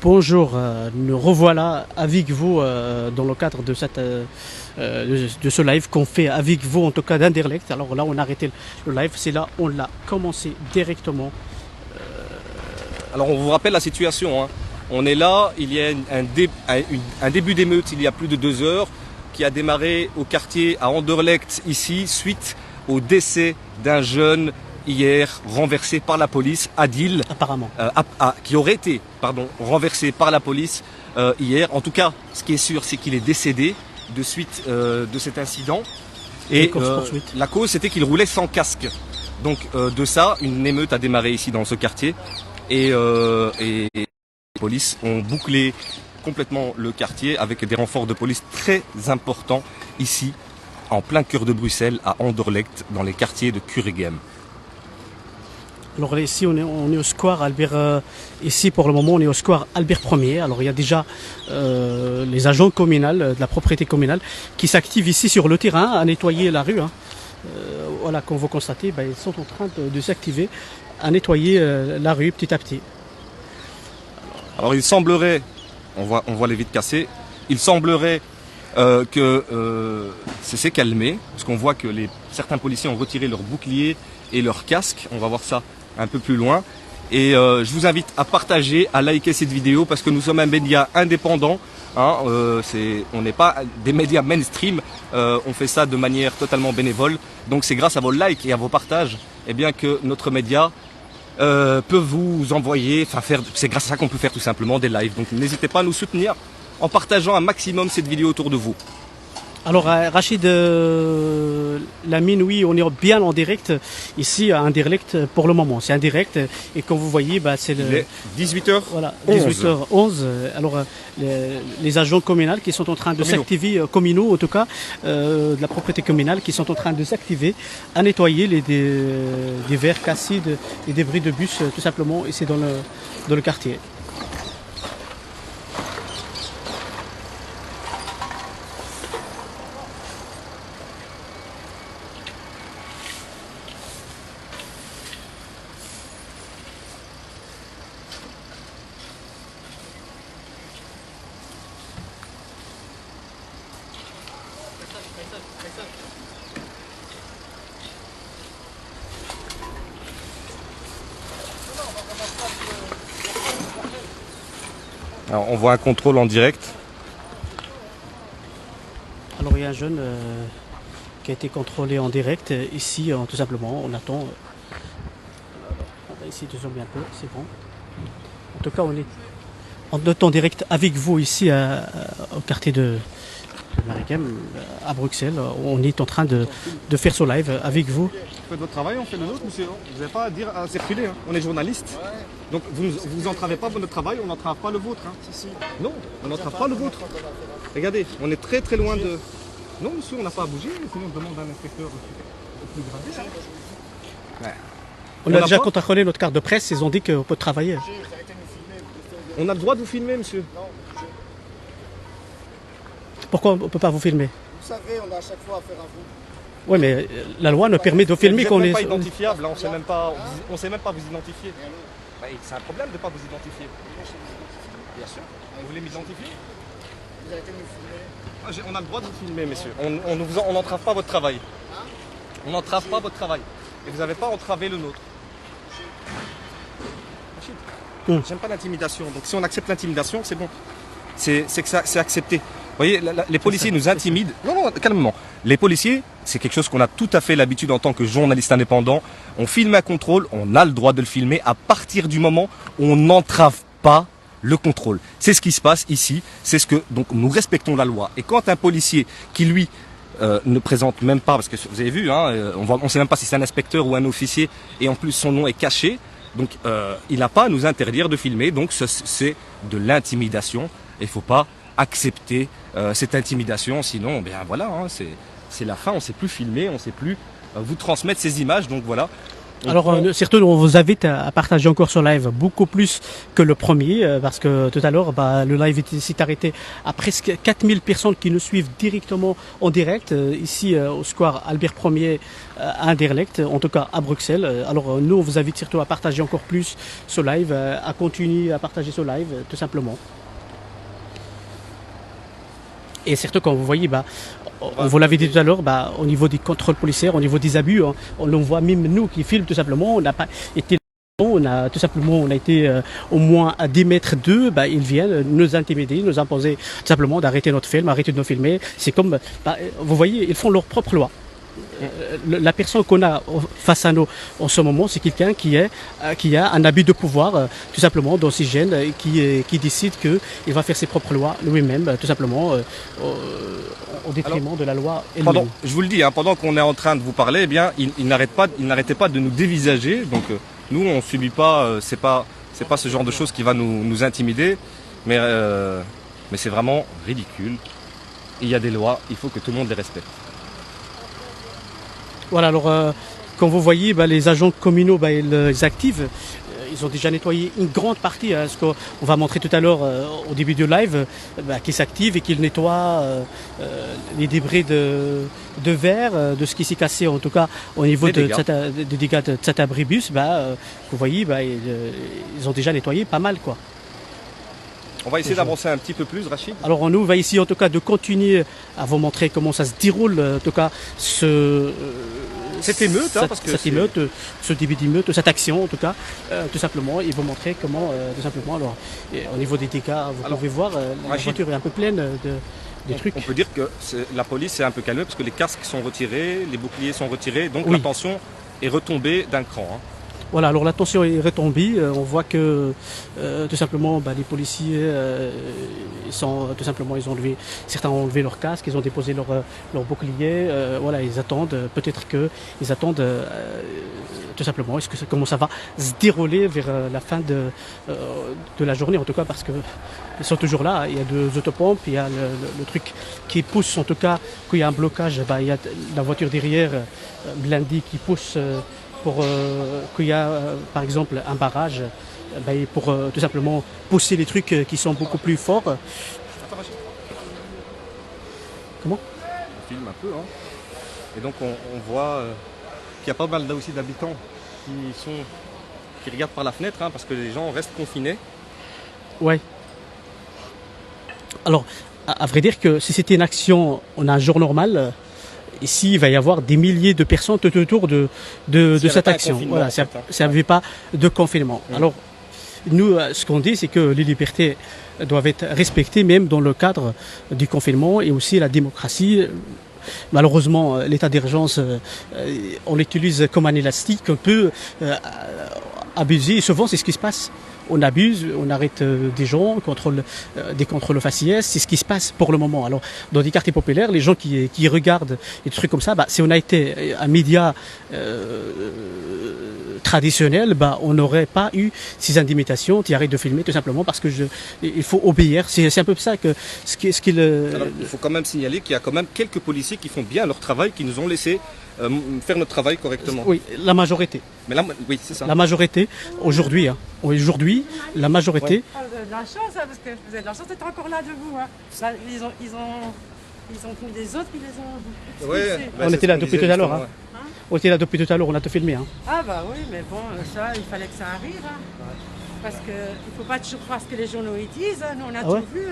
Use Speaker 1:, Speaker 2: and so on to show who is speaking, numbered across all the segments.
Speaker 1: Bonjour, nous revoilà avec vous dans le cadre de, de ce live qu'on fait avec vous, en tout cas d'Inderlect. Alors là, on a arrêté le live, c'est là on l'a commencé directement.
Speaker 2: Alors on vous rappelle la situation, hein. On est là, il y a un début d'émeute il y a plus de 2 heures qui a démarré au quartier à Anderlecht ici suite au décès d'un jeune hier renversé par la police, Adil,
Speaker 1: Apparemment.
Speaker 2: qui aurait été renversé par la police hier. En tout cas, ce qui est sûr, c'est qu'il est décédé de suite de cet incident. Et la cause, c'était qu'il roulait sans casque. Donc de ça, une émeute a démarré ici dans ce quartier. Et les polices ont bouclé complètement le quartier avec des renforts de police très importants ici, en plein cœur de Bruxelles, à Anderlecht, dans les quartiers de Kuregem.
Speaker 1: Alors ici on est au square Albert, ici pour le moment on est au square Albert Ier. Alors il y a déjà les agents communaux, de la propriété communale qui s'activent ici sur le terrain à nettoyer la rue. Hein. Voilà, comme vous constatez, ils sont en train de s'activer à nettoyer la rue petit à petit.
Speaker 2: Alors il semblerait, on voit les vitres cassées, il semblerait que ça s'est calmé, parce qu'on voit que certains policiers ont retiré leurs boucliers et leurs casques. On va voir ça un peu plus loin. Et je vous invite à partager, à liker cette vidéo, parce que nous sommes un média indépendant. Hein, on n'est pas des médias mainstream, on fait ça de manière totalement bénévole. Donc c'est grâce à vos likes et à vos partages que notre média peut vous envoyer, c'est grâce à ça qu'on peut faire tout simplement des lives. Donc n'hésitez pas à nous soutenir en partageant un maximum cette vidéo autour de vous.
Speaker 1: Alors Rachid Lamine, oui, on est bien en direct ici à Anderlecht pour le moment. C'est un direct et comme vous voyez, c'est le
Speaker 2: 18h.
Speaker 1: Voilà, 18h11. Alors les agents communaux qui sont en train de s'activer, communaux en tout cas, de la propriété communale, qui sont en train de s'activer à nettoyer des verres cassés, des débris de bus, tout simplement ici dans le quartier.
Speaker 2: Alors, on voit un contrôle en direct.
Speaker 1: Alors il y a un jeune qui a été contrôlé en direct ici, tout simplement. On attend. Ici, toujours un peu, c'est bon. En tout cas, on est en direct avec vous ici au quartier de Kuregem, à Bruxelles. On est en train de faire ce live avec vous.
Speaker 2: Vous faites votre travail, on fait le nôtre, monsieur. Vous n'avez pas à dire à circuler. Hein. On est journaliste. Ouais. Donc vous n'entravez pas notre travail, on n'entrave pas le vôtre. Hein. Si. Non, on n'entrave pas le vôtre. Regardez, on est très très loin de... Non, monsieur, on n'a pas à bouger, sinon on demande à un inspecteur plus gradé. Hein. Ouais.
Speaker 1: On a déjà contrôlé notre carte de presse, ils ont dit qu'on peut travailler.
Speaker 2: On a le droit de vous filmer, monsieur.
Speaker 1: Pourquoi on ne peut pas vous filmer?
Speaker 3: Vous savez, on a à chaque fois affaire à vous.
Speaker 1: Oui, mais la loi nous permet de filmer qu'on est...
Speaker 2: Vous n'êtes pas identifiable, hein, on ne sait même pas vous identifier. C'est un problème de ne pas vous identifier. Bien sûr. Vous voulez m'identifier?
Speaker 3: Vous avez été nous filmer.
Speaker 2: On a le droit de vous filmer, messieurs. On n'entrave pas votre travail. On n'entrave pas votre travail. Et vous n'avez pas entravé le nôtre. J'aime pas l'intimidation. Donc si on accepte l'intimidation, c'est bon. C'est accepté. Vous voyez, les policiers nous intimident. Non, calmement. Les policiers, c'est quelque chose qu'on a tout à fait l'habitude en tant que journaliste indépendant. On filme un contrôle, on a le droit de le filmer à partir du moment où on n'entrave pas le contrôle. C'est ce qui se passe ici. Donc nous respectons la loi. Et quand un policier qui lui ne présente même pas, parce que vous avez vu, hein, on ne sait même pas si c'est un inspecteur ou un officier, et en plus son nom est caché. Donc il n'a pas à nous interdire de filmer. Donc c'est de l'intimidation. Il ne faut pas accepter cette intimidation, sinon voilà, hein, c'est la fin, on ne sait plus filmer, on ne sait plus vous transmettre ces images. Donc voilà,
Speaker 1: Alors surtout on vous invite à partager encore ce live beaucoup plus que le premier parce que tout à l'heure le live s'est arrêté à presque 4000 personnes qui nous suivent directement en direct ici au square Albert Ier à Anderlecht, en tout cas à Bruxelles. Alors nous on vous invite surtout à partager encore plus ce live, à continuer à partager ce live tout simplement. Et surtout quand vous voyez on vous l'avait dit tout à l'heure, au niveau des contrôles policiers, au niveau des abus, on le voit même nous qui filment tout simplement, on n'a pas été on a été au moins à 10 mètres d'eux, ils viennent nous intimider, nous imposer tout simplement d'arrêter notre film, arrêter de nous filmer. C'est comme, vous voyez, ils font leur propre loi. La personne qu'on a face à nous en ce moment, c'est quelqu'un qui a un abus de pouvoir, tout simplement, dans ses gènes, qui décide qu'il va faire ses propres lois lui-même, tout simplement, au détriment de la loi elle-même.
Speaker 2: Je vous le dis, pendant qu'on est en train de vous parler, eh bien, il n'arrêtait pas de nous dévisager. Donc, nous, on subit pas, c'est pas ce genre de choses qui va nous intimider, mais c'est vraiment ridicule. Il y a des lois, il faut que tout le monde les respecte.
Speaker 1: Voilà, alors comme vous voyez, les agents communaux, ils activent. Ils ont déjà nettoyé une grande partie, ce qu'on va montrer tout à l'heure au début du live, qui s'active et qui nettoie les débris de verre, de ce qui s'est cassé en tout cas au niveau des dégâts de cet abribus. Vous voyez, ils ont déjà nettoyé pas mal, quoi.
Speaker 2: On va essayer d'avancer un petit peu plus, Rachid.
Speaker 1: Alors nous, on va essayer en tout cas de continuer à vous montrer comment ça se déroule, en tout cas
Speaker 2: cette émeute,
Speaker 1: cette émeute, ce début d'émeute, cette action en tout cas, tout simplement, et vous montrer comment, tout simplement, alors, au niveau des dégâts, vous pouvez voir, la voiture est un peu pleine des trucs.
Speaker 2: On peut dire que la police s'est un peu calmée parce que les casques sont retirés, les boucliers sont retirés, donc la tension est retombée d'un cran.
Speaker 1: Voilà, alors la tension est retombée. On voit que tout simplement les policiers ils ont enlevé leur casque, ils ont déposé leur bouclier. Voilà, ils attendent. Peut-être qu'ils attendent tout simplement. Comment ça va se dérouler vers la fin de la journée, en tout cas, parce que ils sont toujours là. Il y a deux autopompes, il y a le truc qui pousse, en tout cas, qu'il y a un blocage. Il y a la voiture derrière blindée qui pousse. Pour qu'il y a par exemple un barrage pour tout simplement pousser les trucs qui sont beaucoup plus forts. Comment ?
Speaker 2: On filme un peu, et donc on voit qu'il y a pas mal là aussi d'habitants qui regardent par la fenêtre, parce que les gens restent confinés.
Speaker 1: Ouais. Alors, à vrai dire que si c'était une action en un jour normal, ici, il va y avoir des milliers de personnes tout autour de cette action. Voilà, ça n'avait pas de confinement. Alors, nous, ce qu'on dit, c'est que les libertés doivent être respectées, même dans le cadre du confinement, et aussi la démocratie. Malheureusement, l'état d'urgence, on l'utilise comme un élastique, on peut abuser, et souvent c'est ce qui se passe. On abuse, on arrête des gens, des contrôles faciès, c'est ce qui se passe pour le moment. Alors, dans des quartiers populaires, les gens qui regardent des trucs comme ça, si on a été un média traditionnel, on n'aurait pas eu ces indemnisations, tu arrêtes de filmer tout simplement parce que il faut obéir. C'est un peu ça que
Speaker 2: Alors, il faut quand même signaler qu'il y a quand même quelques policiers qui font bien leur travail, qui nous ont laissé faire notre travail correctement.
Speaker 1: Oui, la majorité.
Speaker 2: Mais oui, c'est ça.
Speaker 1: La majorité, aujourd'hui, la majorité.
Speaker 4: Vous avez de la chance, parce que vous avez de la chance d'être encore là debout. Là, ils ont pris des autres, ils les ont...
Speaker 2: Ouais,
Speaker 1: on était là depuis tout à l'heure. On était là depuis tout à l'heure, on a tout filmé.
Speaker 4: Ah bah oui, mais bon, ça, il fallait que ça arrive. Parce qu'il ne faut pas toujours croire ce que les journaux ils disent. Nous, on a tout vu.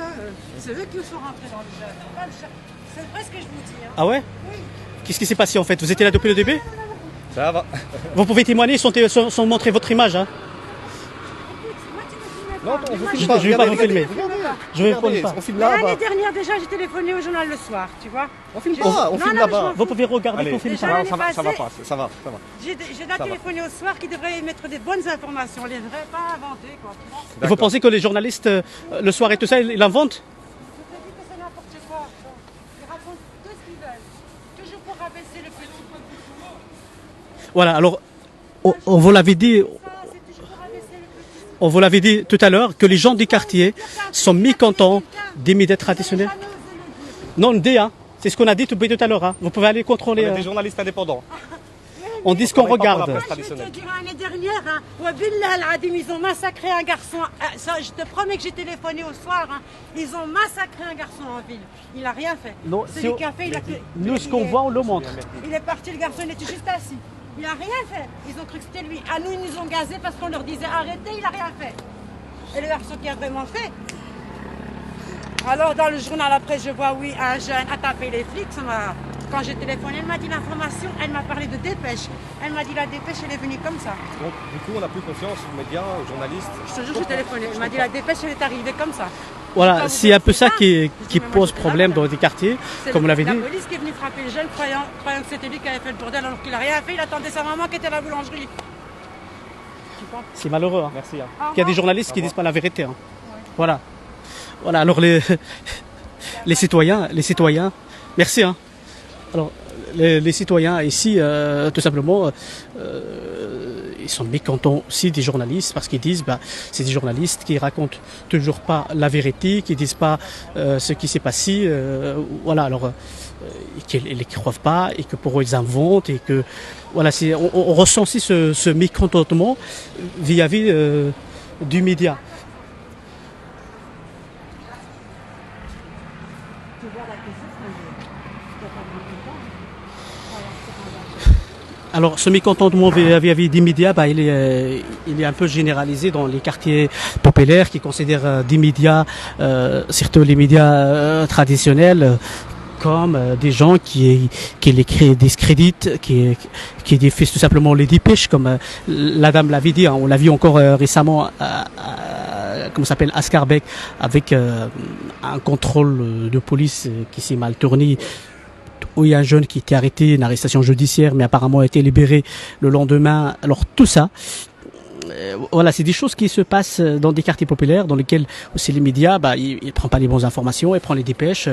Speaker 4: C'est eux qui sont rentrés dans le jeu. C'est vrai ce que je vous dis.
Speaker 1: Ah ouais?
Speaker 4: Oui.
Speaker 1: Qu'est-ce qui s'est passé en fait? Vous étiez là depuis le début?
Speaker 2: Ça va.
Speaker 1: Vous pouvez témoigner sans montrer votre image.
Speaker 2: Non, on vous
Speaker 1: Je
Speaker 2: filme pas.
Speaker 1: ne vais pas vous filmer. Je vais
Speaker 2: Regardez,
Speaker 1: pas.
Speaker 2: on filme là-bas.
Speaker 4: L'année dernière, déjà, j'ai téléphoné au journal le soir, tu vois.
Speaker 2: On filme pas, on filme là-bas.
Speaker 1: Vous pouvez regarder qu'on filme
Speaker 4: Déjà,
Speaker 1: ça.
Speaker 4: l'année
Speaker 2: Ça va
Speaker 4: passée,
Speaker 2: pas, ça va.
Speaker 4: J'ai déjà téléphoné au soir qui devrait émettre des bonnes informations, les vraies, pas inventées, quoi.
Speaker 1: Et vous pensez que les journalistes, le soir et tout ça, ils inventent?
Speaker 4: Je te dis que c'est n'importe quoi. Ils racontent tout ce qu'ils veulent. Toujours pour rabaisser le petit.
Speaker 1: Voilà, alors, on vous l'avait dit...
Speaker 4: Ça, c'est toujours pour rabaisser le petit.
Speaker 1: On vous l'avait dit tout à l'heure que les gens du quartier sont mécontents des médias traditionnels. Non, c'est ce qu'on a dit depuis tout à l'heure. Vous pouvez aller contrôler.
Speaker 2: On est des journalistes indépendants.
Speaker 1: on dit ce qu'on
Speaker 2: travaille pas pour la
Speaker 1: regarde.
Speaker 2: presse
Speaker 4: Je vais te
Speaker 2: traditionnelle.
Speaker 4: dire, l'année dernière, hein, Wabillah al-Adim, ils ont massacré un garçon. Ça, je te promets que j'ai téléphoné au soir. Hein, ils ont massacré un garçon en ville. Il n'a rien fait.
Speaker 1: Non,
Speaker 4: Celui
Speaker 1: si
Speaker 4: qui a fait, il a
Speaker 1: Nous, ce qu'on voit, on le montre.
Speaker 4: Il est parti, le garçon, il était juste assis. Il n'a rien fait. Ils ont cru que c'était lui. À nous, ils nous ont gazés parce qu'on leur disait arrêtez, il n'a rien fait. Et le garçon qui a vraiment fait. Alors, dans le journal, après, je vois, oui, un jeune a tapé les flics. Quand j'ai téléphoné, elle m'a dit l'information, elle m'a parlé de dépêche. Elle m'a dit la dépêche, elle est venue comme ça.
Speaker 2: Donc, du coup, on n'a plus confiance aux médias, aux journalistes.
Speaker 4: Je te jure, j'ai téléphoné. Elle m'a dit la dépêche, elle est arrivée comme ça.
Speaker 1: Voilà, c'est un peu ça qui
Speaker 4: Mais
Speaker 1: pose
Speaker 4: moi,
Speaker 1: problème
Speaker 4: j'étais là,
Speaker 1: dans des quartiers,
Speaker 4: C'est
Speaker 1: comme vous l'avez dit.
Speaker 4: la police qui est venue frapper le jeune, croyant que c'était lui qui avait fait le bordel, alors qu'il n'a rien fait. Il attendait sa maman qui était à la boulangerie. Tu penses?
Speaker 1: C'est malheureux. Hein.
Speaker 2: Merci. Hein.
Speaker 1: Il y a des journalistes qui disent pas la vérité. Hein. Voilà. Voilà, alors les citoyens, merci. Hein. Alors, les citoyens ici, tout simplement, ils sont mécontents aussi des journalistes parce qu'ils disent, c'est des journalistes qui racontent toujours pas la vérité, qui disent pas ce qui s'est passé, voilà. Alors, qu'ils ne les croient pas et que pour eux ils inventent et que, voilà, on ressent aussi ce mécontentement vis-à-vis du média. Alors, ce mécontentement vis-à-vis des médias, il est un peu généralisé dans les quartiers populaires qui considèrent des médias, surtout les médias traditionnels, comme des gens qui les discréditent, qui diffusent tout simplement les dépêches, comme la dame l'avait dit. Hein, on l'a vu encore récemment, comment s'appelle, à Scarbeck, avec un contrôle de police qui s'est mal tourné, où il y a un jeune qui était arrêté, une arrestation judiciaire, mais apparemment a été libéré le lendemain. Alors tout ça, voilà, c'est des choses qui se passent dans des quartiers populaires, dans lesquels aussi les médias, ils ne prennent pas les bonnes informations, ils prennent les dépêches.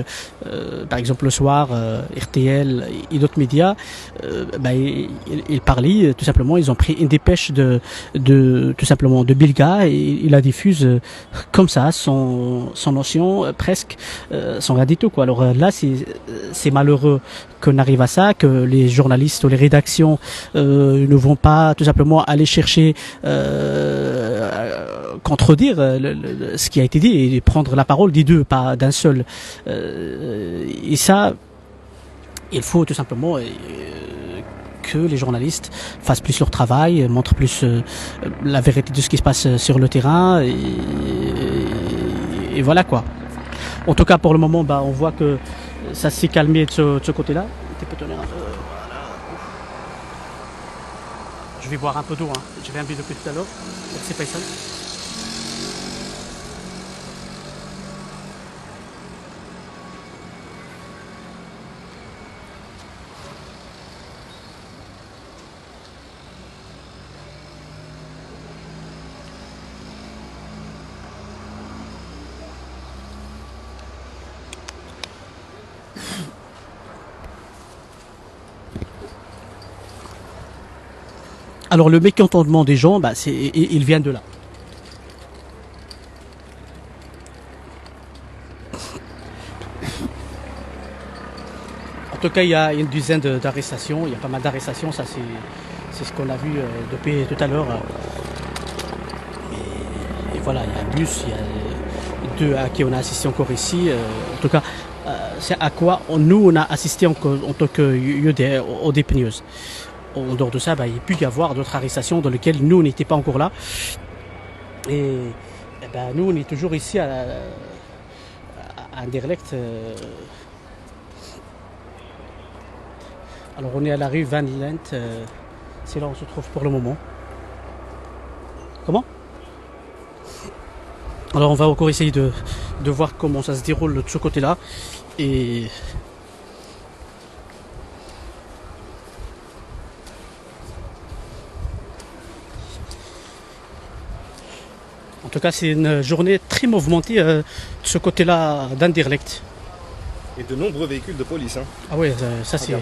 Speaker 1: Par exemple, le soir, RTL et d'autres médias, ils parlaient tout simplement. Ils ont pris une dépêche tout simplement de Bilga et ils la diffusent comme ça, sans notion, presque, sans rien du tout, quoi. Alors là, c'est malheureux qu'on arrive à ça, que les journalistes ou les rédactions ne vont pas tout simplement aller chercher contredire ce qui a été dit et prendre la parole des deux, pas d'un seul. Et ça, il faut tout simplement que les journalistes fassent plus leur travail, montrent plus la vérité de ce qui se passe sur le terrain et voilà quoi. En tout cas, pour le moment, on voit que ça s'est calmé de ce côté-là. Je vais boire un peu d'eau, hein. Je viens de depuis tout à l'heure, donc c'est pas ça. Alors le mécontentement des gens, il vient de là. En tout cas, il y a une dizaine d'arrestations, il y a pas mal d'arrestations, ça c'est ce qu'on a vu depuis tout à l'heure. Et voilà, il y a un bus, il y a deux à qui on a assisté encore ici. En tout cas, c'est à quoi nous on a assisté en tant que ODP-News. En dehors de ça, il peut y avoir d'autres arrestations dans lesquelles nous, on n'était pas encore là. Et nous, on est toujours ici à Anderlecht. Alors, on est à la rue Van Lent. C'est là où on se trouve pour le moment. Comment? Alors, on va encore essayer de voir comment ça se déroule de ce côté-là. Et... en tout cas, c'est une journée très mouvementée de ce côté-là d'Anderlecht.
Speaker 2: Et de nombreux véhicules de police. Hein.
Speaker 1: Ah oui, ça c'est...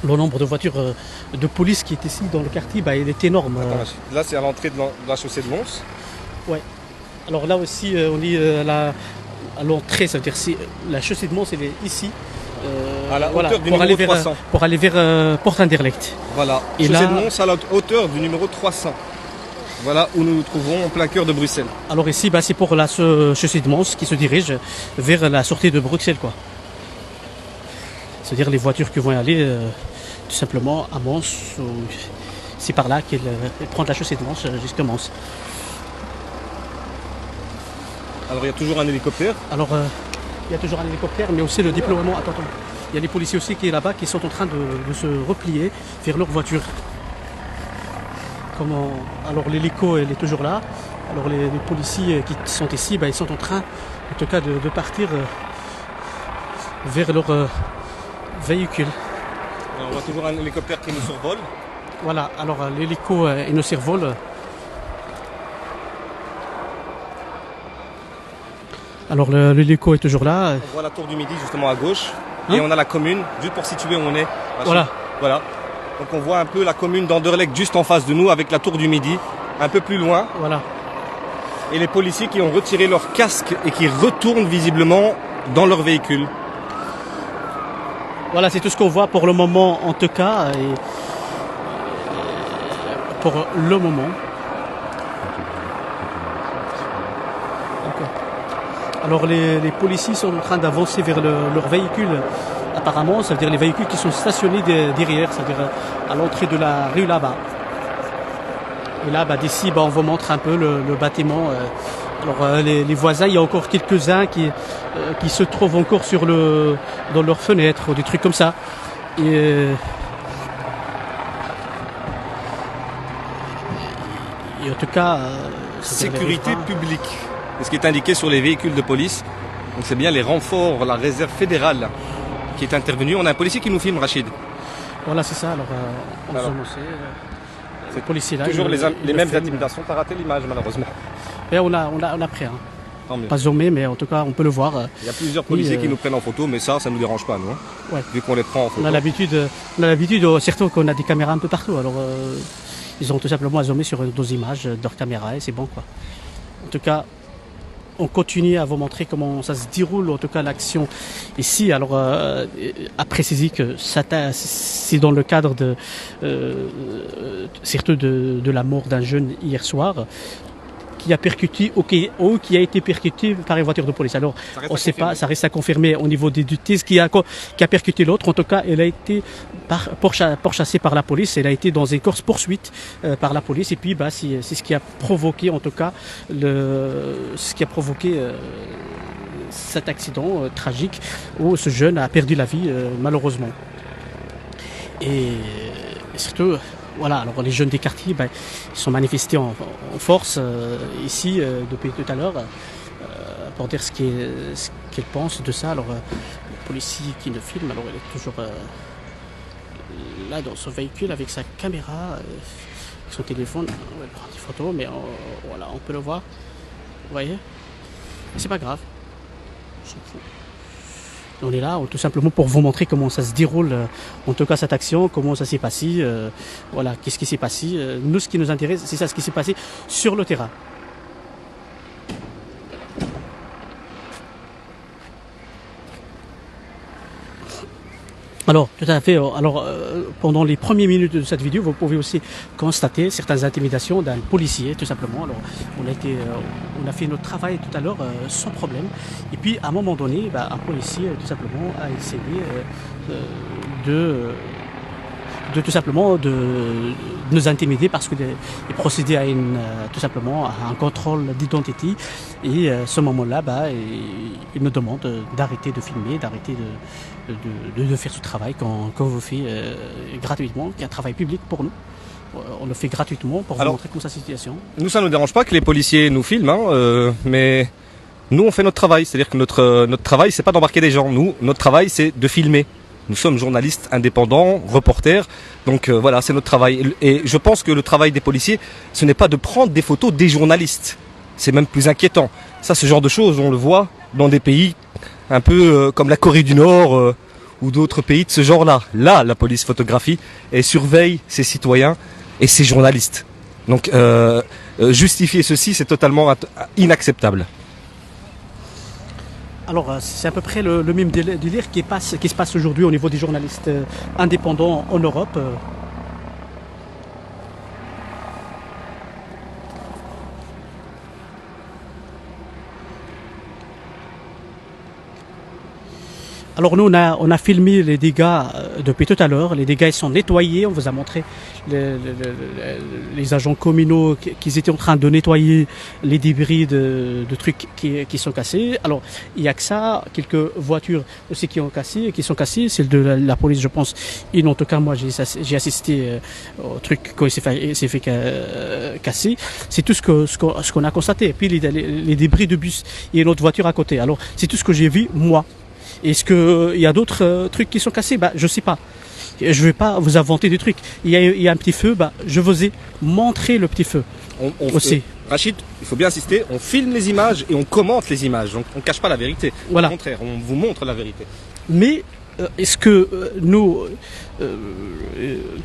Speaker 1: Le nombre de voitures de police qui est ici dans le quartier, il est énorme.
Speaker 2: Attends, là, c'est à l'entrée de la chaussée de Mons.
Speaker 1: Ouais. Alors là aussi, on est à l'entrée, ça veut dire la chaussée de Mons, elle est ici.
Speaker 2: À la
Speaker 1: voilà,
Speaker 2: hauteur du
Speaker 1: pour, aller
Speaker 2: numéro
Speaker 1: vers,
Speaker 2: 300.
Speaker 1: pour aller vers Porte Anderlecht.
Speaker 2: Voilà,
Speaker 1: Et
Speaker 2: chaussée
Speaker 1: là-
Speaker 2: de Mons à la hauteur du numéro 300. Voilà où nous nous trouvons en plein cœur de Bruxelles.
Speaker 1: Alors ici, c'est pour la chaussée de Mons qui se dirige vers la sortie de Bruxelles, quoi. C'est-à-dire les voitures qui vont y aller tout simplement à Mons. C'est par là qu'elles prennent la chaussée de Mons jusqu'à Mons.
Speaker 2: Alors il y a toujours un hélicoptère.
Speaker 1: Alors il y a toujours un hélicoptère, mais aussi le déploiement. Attends. Il y a les policiers aussi qui est là-bas qui sont en train de se replier vers leur voiture. Alors l'hélico elle est toujours là. Alors les policiers qui sont ici, ils sont en train, en tout cas, de partir vers leur véhicule.
Speaker 2: Alors, on voit toujours un hélicoptère qui nous survole.
Speaker 1: Voilà, alors l'hélico il nous survole. Alors l'hélico est toujours là.
Speaker 2: On voit la tour du Midi justement à gauche.
Speaker 1: Hein?
Speaker 2: Et on a la commune, juste pour situer où on est.
Speaker 1: Voilà.
Speaker 2: Voilà. Donc on voit un peu la commune d'Anderlecht juste en face de nous avec la tour du Midi, un peu plus loin.
Speaker 1: Voilà.
Speaker 2: Et les policiers qui ont retiré leur casque et qui retournent visiblement dans leur véhicule.
Speaker 1: Voilà, c'est tout ce qu'on voit pour le moment en tout cas. Et pour le moment. Alors les policiers sont en train d'avancer vers leur véhicule. Apparemment, ça veut dire les véhicules qui sont stationnés derrière, c'est-à-dire à l'entrée de la rue là-bas. Et là, d'ici, on vous montre un peu le bâtiment. Alors les voisins, il y a encore quelques-uns qui se trouvent encore dans leurs fenêtres ou des trucs comme ça. Et en tout cas,
Speaker 2: Sécurité publique. C'est ce qui est indiqué sur les véhicules de police. Donc c'est bien les renforts, la réserve fédérale qui est intervenue. On a un policier qui nous filme, Rachid.
Speaker 1: Voilà, c'est ça. Alors, on
Speaker 2: Alors,
Speaker 1: zoome aussi. C'est policier là.
Speaker 2: Toujours
Speaker 1: il
Speaker 2: les mêmes
Speaker 1: filme.
Speaker 2: intimidations. T'as raté l'image malheureusement.
Speaker 1: Mais on a pris. Hein.
Speaker 2: Tant mieux.
Speaker 1: Pas zoomé, mais en tout cas, on peut le voir.
Speaker 2: Il y a plusieurs policiers
Speaker 1: Oui,
Speaker 2: qui nous prennent en photo, mais ça nous dérange pas, nous. Hein,
Speaker 1: Ouais.
Speaker 2: vu qu'on les prend en photo.
Speaker 1: On a l'habitude, surtout qu'on a des caméras un peu partout. Alors, ils ont tout simplement à zoomer sur nos images de leur caméra et c'est bon, quoi. En tout cas, on continue à vous montrer comment ça se déroule, en tout cas l'action ici. Alors, à préciser que c'est dans le cadre surtout de la mort d'un jeune hier soir, qui a percuté ou qui a été percuté par une voiture de police. Alors, on ne sait pas, ça reste à confirmer au niveau des thèses qui a percuté l'autre. En tout cas, elle a été pourchassée par la police. Elle a été dans une course-poursuite par la police. Et puis, c'est ce qui a provoqué, en tout cas, cet accident tragique où ce jeune a perdu la vie, malheureusement. Et surtout, voilà, alors les jeunes des quartiers, ils sont manifestés en force ici depuis tout à l'heure pour dire ce qu'ils pensent de ça. Alors le policier qui nous filme, alors il est toujours là dans son véhicule avec sa caméra, avec son téléphone, il prend des photos, mais voilà, on peut le voir, vous voyez, mais c'est pas grave, on s'en fout. On est là tout simplement pour vous montrer comment ça se déroule, en tout cas cette action, comment ça s'est passé, voilà, qu'est-ce qui s'est passé. Nous, ce qui nous intéresse, c'est ça, ce qui s'est passé sur le terrain. Alors, tout à fait. Alors, pendant les premières minutes de cette vidéo, vous pouvez aussi constater certaines intimidations d'un policier, tout simplement. Alors, on a fait notre travail tout à l'heure sans problème. Et puis, à un moment donné, un policier, tout simplement, a essayé de nous intimider parce qu'il procédait à tout simplement à un contrôle d'identité. Et à ce moment-là, il nous demande d'arrêter de filmer, d'arrêter de faire ce travail qu'on vous fait gratuitement, qui est un travail public pour nous. On le fait gratuitement pour vous montrer comment sa situation.
Speaker 2: Nous, ça ne nous dérange pas que les policiers nous filment, mais nous, on fait notre travail. C'est-à-dire que notre travail, c'est pas d'embarquer des gens. Nous, notre travail, c'est de filmer. Nous sommes journalistes indépendants, reporters, donc voilà, c'est notre travail. Et je pense que le travail des policiers, ce n'est pas de prendre des photos des journalistes. C'est même plus inquiétant. Ça, ce genre de choses, on le voit dans des pays un peu comme la Corée du Nord ou d'autres pays de ce genre-là. Là, la police photographie et surveille ses citoyens et ses journalistes. Donc, justifier ceci, c'est totalement inacceptable.
Speaker 1: Alors, c'est à peu près le même délire qui se passe aujourd'hui au niveau des journalistes indépendants en Europe. Alors nous, on a filmé les dégâts depuis tout à l'heure. Les dégâts ils sont nettoyés. On vous a montré les agents communaux qui étaient en train de nettoyer les débris de trucs qui sont cassés. Alors, il y a que ça. Quelques voitures aussi qui sont cassées. Celle de la police, je pense. Et en tout cas, moi, j'ai assisté au truc quand il s'est fait casser. C'est tout ce qu'on a constaté. Et puis, les débris de bus. Il y a une autre voiture à côté. Alors, c'est tout ce que j'ai vu, moi. Est-ce qu'il y a d'autres trucs qui sont cassés? Je sais pas. Je ne vais pas vous inventer des trucs. Il y a un petit feu, je vous ai montré le petit feu. Aussi.
Speaker 2: Rachid, il faut bien insister, on filme les images et on commente les images. Donc on ne cache pas la vérité.
Speaker 1: Voilà.
Speaker 2: Au contraire, on vous montre la vérité.
Speaker 1: Mais est-ce que nous,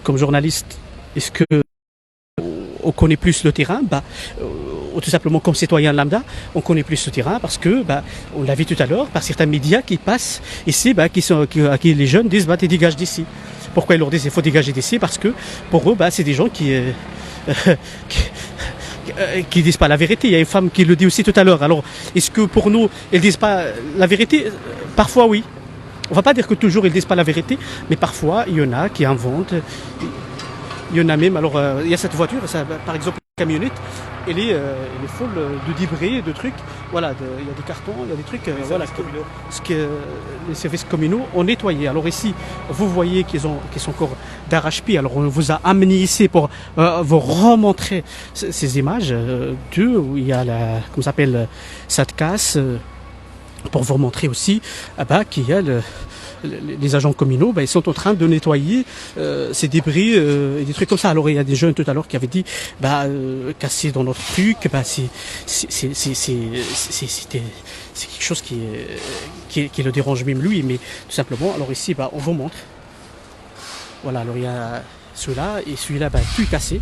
Speaker 1: comme journalistes, est-ce que on connaît plus le terrain? Ou tout simplement comme citoyen lambda, on connaît plus ce terrain parce que, on l'a vu tout à l'heure, par certains médias qui passent ici, à qui les jeunes disent, tu dégages d'ici. Pourquoi ils leur disent il faut dégager d'ici? Parce que pour eux, c'est des gens qui disent pas la vérité. Il y a une femme qui le dit aussi tout à l'heure. Alors, est-ce que pour nous, ils disent pas la vérité? Parfois, oui. On va pas dire que toujours ils disent pas la vérité, mais parfois, il y en a qui inventent. Il y en a même, alors il y a cette voiture, par exemple la camionnette, elle est folle de débris, de trucs. Voilà, il y a des cartons, il y a des trucs. Voilà, ce que les services communaux ont nettoyé. Alors ici, vous voyez qu'ils sont encore d'arrache-pied. Alors on vous a amené ici pour vous remontrer ces images où il y a comment ça s'appelle, ça te casse, pour vous montrer aussi qu'il y a les agents communaux, ils sont en train de nettoyer ces débris et des trucs comme ça. Alors il y a des jeunes tout à l'heure qui avaient dit casser dans notre truc, c'est quelque chose qui le dérange même lui, mais tout simplement. Alors ici, on vous montre. Voilà, alors il y a celui-là et celui-là, tout cassé.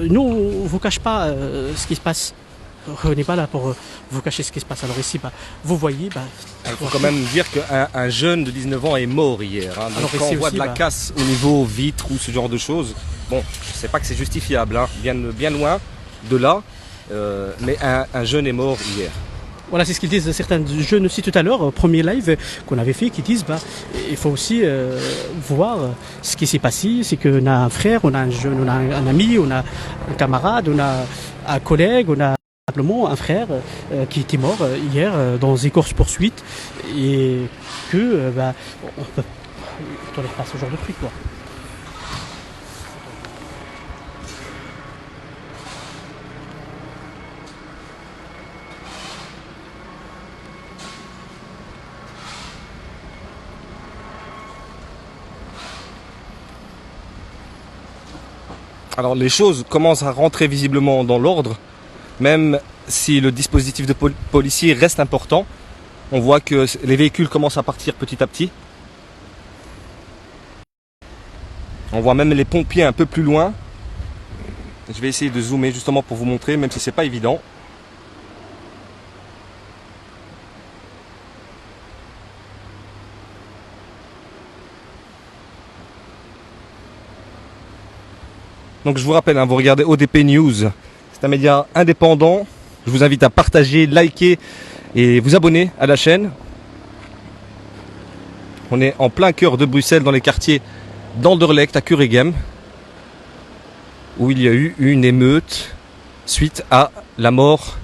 Speaker 1: Nous, on vous cache pas ce qui se passe. On n'est pas là pour vous cacher ce qui se passe. Alors ici, vous voyez...
Speaker 2: il faut quand même dire qu'un jeune de 19 ans est mort hier. Donc alors quand on voit de la casse au niveau vitre ou ce genre de choses, bon, je ne sais pas que c'est justifiable, bien loin de là, mais un jeune est mort hier.
Speaker 1: Voilà, c'est ce qu'ils disent certains jeunes aussi tout à l'heure, au premier live qu'on avait fait, qui disent il faut aussi voir ce qui s'est passé. C'est qu'on a un frère, on a un jeune, on a un ami, on a un camarade, on a un collègue, on a simplement un frère qui était mort hier dans des courses-poursuites et que on peut tolérer pas ce genre de truc, quoi.
Speaker 2: Alors les choses commencent à rentrer visiblement dans l'ordre, même si le dispositif de policier reste important. On voit que les véhicules commencent à partir petit à petit. On voit même les pompiers un peu plus loin. Je vais essayer de zoomer justement pour vous montrer, même si c'est pas évident. Donc je vous rappelle, vous regardez ODP News, c'est un média indépendant. Je vous invite à partager, liker et vous abonner à la chaîne. On est en plein cœur de Bruxelles, dans les quartiers d'Anderlecht à Kuregem, où il y a eu une émeute suite à la mort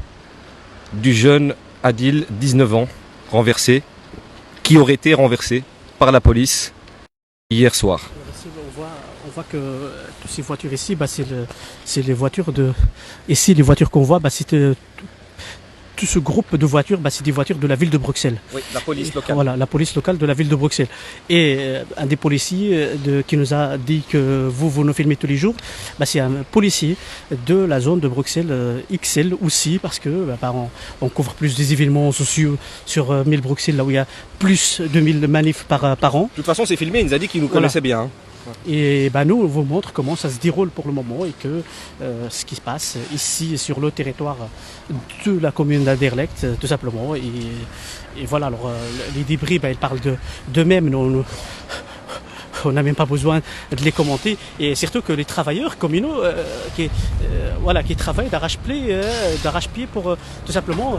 Speaker 2: du jeune Adil, 19 ans, renversé, qui aurait été renversé par la police hier soir.
Speaker 1: On voit que toutes ces voitures ici, c'est les voitures de... Ici, les voitures qu'on voit, c'est tout ce groupe de voitures, c'est des voitures de la ville de Bruxelles.
Speaker 2: Oui, la police locale.
Speaker 1: Voilà, la police locale de la ville de Bruxelles. Et un des policiers qui nous a dit que vous nous filmez tous les jours, c'est un policier de la zone de Bruxelles XL aussi, parce que on couvre plus des événements sociaux sur 1000 Bruxelles, là où il y a plus de 1000 manifs par an.
Speaker 2: De toute façon, c'est filmé, il nous a dit qu'il nous connaissait bien.
Speaker 1: Et bah, nous, on vous montre comment ça se déroule pour le moment et que ce qui se passe ici sur le territoire de la commune d'Anderlecht, tout simplement. Et voilà, alors les débris, bah, ils parlent d'eux-mêmes. On n'a même pas besoin de les commenter. Et surtout que les travailleurs communaux qui travaillent d'arrache-pied pour tout simplement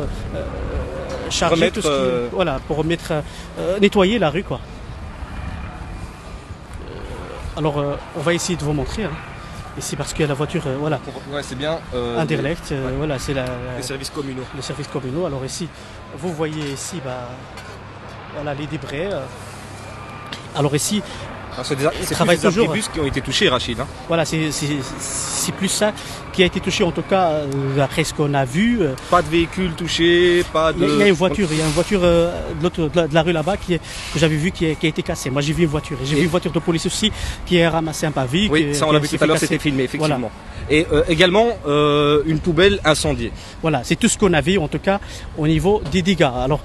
Speaker 1: charger
Speaker 2: Remettre,
Speaker 1: tout ce qui, pour nettoyer la rue, quoi. Alors on va essayer de vous montrer ici parce qu'il y a la voiture
Speaker 2: Ouais, c'est bien.
Speaker 1: Anderlecht, c'est
Speaker 2: Les services communaux.
Speaker 1: les services communaux. Alors ici, vous voyez ici les débris. Alors ici,
Speaker 2: C'est plus
Speaker 1: travaillent
Speaker 2: les
Speaker 1: toujours.
Speaker 2: abribus qui ont été touchés, Rachid. Hein.
Speaker 1: voilà, c'est plus ça qui a été touché en tout cas après ce qu'on a vu.
Speaker 2: Pas de véhicules touchés, pas de.
Speaker 1: Il y a une voiture de la rue là-bas que j'avais vu qui a été cassée. Moi j'ai vu une voiture. Et j'ai vu une voiture de police aussi qui a ramassé un pavé.
Speaker 2: Oui, ça on l'a vu tout à l'heure, c'était filmé, effectivement. Et également une poubelle incendiée.
Speaker 1: Voilà, c'est tout ce qu'on avait en tout cas au niveau des dégâts. Alors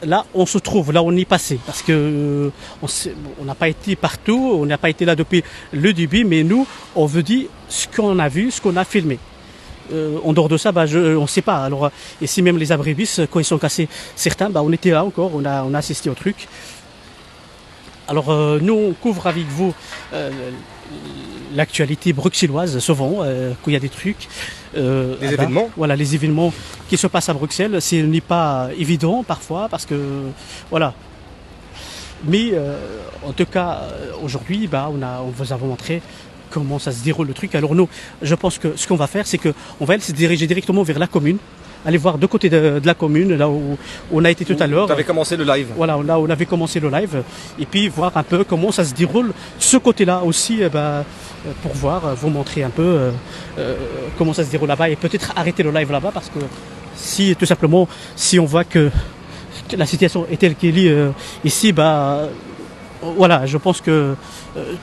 Speaker 1: là, on se trouve, là on y est passé, parce que on n'a pas été partout, on n'a pas été là depuis le début, mais nous, on veut dire ce qu'on a vu, ce qu'on a filmé. En dehors de ça, on ne sait pas. Alors ici même les abribus, quand ils sont cassés, certains, on était là encore, on a assisté au truc. Alors nous, on couvre avec vous l'actualité bruxelloise, souvent, quand il y a des trucs.
Speaker 2: Des événements.
Speaker 1: Voilà, les événements qui se passent à Bruxelles. Ce n'est pas évident parfois, parce que, voilà. Mais en tout cas, aujourd'hui, on vous a montré comment ça se déroule le truc. Alors nous, je pense que ce qu'on va faire, c'est qu'on va se diriger directement vers la commune, aller voir de côté de la commune, là où on a été tout à l'heure.
Speaker 2: Tu avais commencé le live.
Speaker 1: Voilà, là on avait commencé le live, et puis voir un peu comment ça se déroule, ce côté-là aussi, pour voir, vous montrer un peu comment ça se déroule là-bas, et peut-être arrêter le live là-bas, parce que si tout simplement, si on voit que la situation est telle qu'elle est ici, voilà, je pense que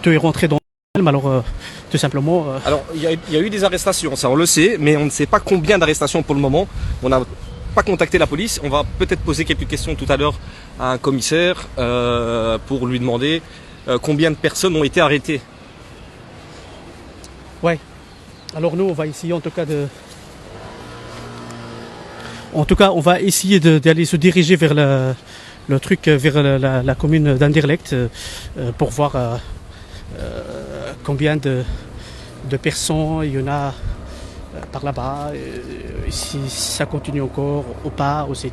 Speaker 1: tu es rentré dans le film, alors tout simplement.
Speaker 2: Alors, il y a eu des arrestations, ça on le sait, mais on ne sait pas combien d'arrestations pour le moment. On n'a pas contacté la police. On va peut-être poser quelques questions tout à l'heure à un commissaire pour lui demander combien de personnes ont été arrêtées.
Speaker 1: Ouais. Alors nous, on va essayer en tout cas on va essayer d'aller se diriger vers le truc, vers la commune d'Anderlecht pour voir combien de personnes il y en a par là-bas, si ça continue encore ou pas, ou c'est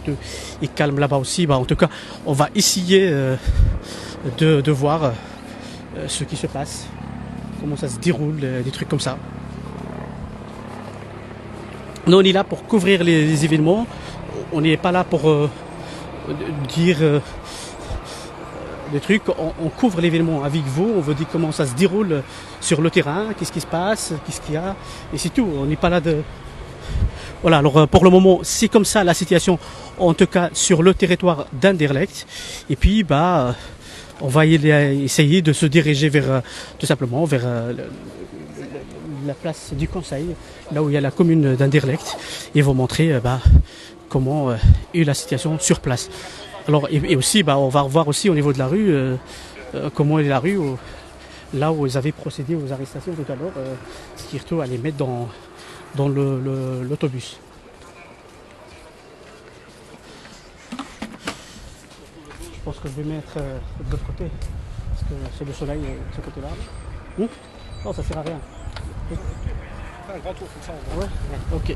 Speaker 1: et calme là-bas aussi. En tout cas, on va essayer de voir ce qui se passe, comment ça se déroule, des trucs comme ça. Nous, on est là pour couvrir les événements, on n'est pas là pour dire des trucs, on couvre l'événement avec vous, on veut dire comment ça se déroule sur le terrain, qu'est-ce qui se passe, qu'est-ce qu'il y a, et c'est tout, on n'est pas là de... Voilà, alors pour le moment, c'est comme ça la situation, en tout cas sur le territoire d'Anderlecht, et puis on va essayer de se diriger vers, tout simplement, vers la place du conseil, là où il y a la commune d'Anderlecht, et vous montrer comment est la situation sur place. Alors, et aussi, on va revoir aussi au niveau de la rue, comment est la rue, là où ils avaient procédé aux arrestations tout à l'heure, surtout à les mettre dans l'autobus. Je pense que je vais mettre de l'autre côté, parce que c'est le soleil de ce côté-là. Non, ça sert à rien.
Speaker 2: Un grand tour comme ça.
Speaker 1: Ouais. Ok.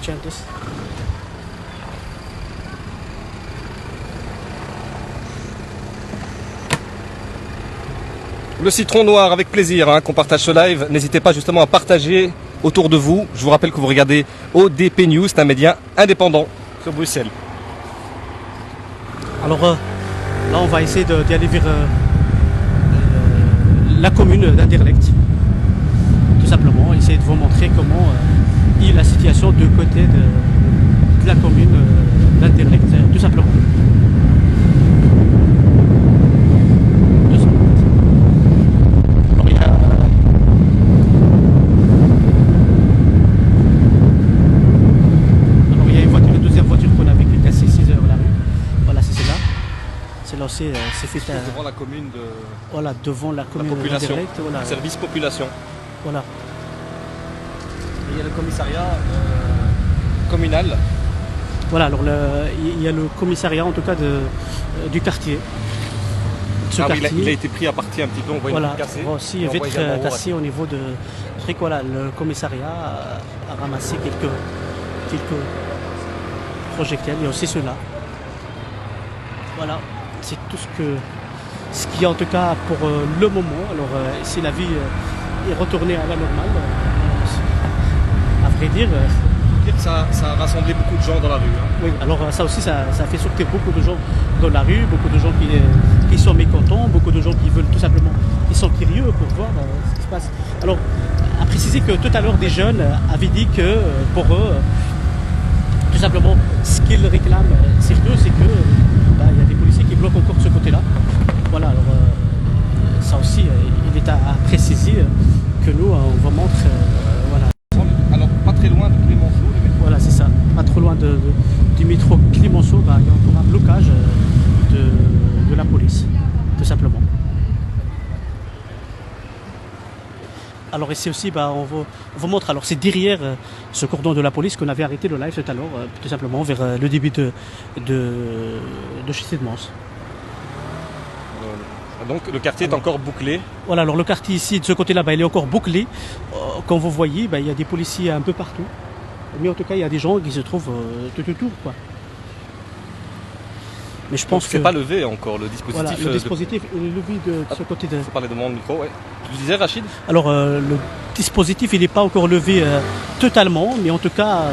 Speaker 1: Tiens, this.
Speaker 2: Le citron noir, avec plaisir qu'on partage ce live. N'hésitez pas justement à partager autour de vous. Je vous rappelle que vous regardez ODP News, c'est un média indépendant sur Bruxelles.
Speaker 1: Alors là, on va essayer d'y aller vers la commune d'Anderlecht. Tout simplement, essayer de vous montrer comment est la situation de côté de la commune d'Anderlecht, tout simplement. Alors il y a une deuxième voiture qu'on a vu qui est cassée 6 heures la rue. Voilà, c'est c'est fait
Speaker 2: devant la commune de
Speaker 1: voilà, devant la
Speaker 2: la
Speaker 1: commune
Speaker 2: population,
Speaker 1: directe, voilà,
Speaker 2: service population.
Speaker 1: voilà.
Speaker 2: Et il y a le commissariat communal.
Speaker 1: Voilà, alors il y a le commissariat en tout cas du quartier. Ce
Speaker 2: Oui,
Speaker 1: quartier.
Speaker 2: il a été pris à partie un petit peu, on voit une
Speaker 1: Voilà,
Speaker 2: vitre cassée.
Speaker 1: on voit aussi
Speaker 2: Et on voit
Speaker 1: vitre
Speaker 2: également
Speaker 1: cassée au niveau de truc. Voilà, le commissariat a ramassé quelques projectiles. Il y a aussi ceux-là. Voilà, c'est tout ce qu'il y a en tout cas pour le moment. Alors si la vie est retournée à la normale, à vrai dire.
Speaker 2: Ça a rassemblé beaucoup de gens dans la rue. Hein.
Speaker 1: Oui, alors ça aussi, ça a fait sortir beaucoup de gens dans la rue, beaucoup de gens qui sont mécontents, beaucoup de gens qui veulent tout simplement, qui sont curieux pour voir ce qui se passe. Alors, à préciser que tout à l'heure, des jeunes avaient dit que pour eux, tout simplement, ce qu'ils réclament surtout, c'est que il y a des policiers qui bloquent encore de ce côté-là. Voilà, alors ça aussi, il est à préciser que nous, on vous montre, voilà.
Speaker 2: Alors, pas très loin de Clémenceau.
Speaker 1: Voilà, c'est ça. Pas trop loin du métro Clémenceau, il y a encore un blocage de la police, tout simplement. Alors ici aussi, on vous montre, alors c'est derrière ce cordon de la police qu'on avait arrêté le live tout à l'heure, tout simplement vers le début de chez Sedmans.
Speaker 2: Donc le quartier est encore bouclé.
Speaker 1: Voilà, alors le quartier ici, de ce côté-là, il est encore bouclé. Comme vous voyez, il y a des policiers un peu partout. Mais en tout cas, il y a des gens qui se trouvent tout autour, quoi. Mais je pense
Speaker 2: que
Speaker 1: que
Speaker 2: c'est pas levé encore le dispositif.
Speaker 1: Voilà, le dispositif est levé de ce côté de.
Speaker 2: Faut parler de mon micro, ouais. Tu disais, Rachid?
Speaker 1: Alors le dispositif, il n'est pas encore levé totalement, mais en tout cas,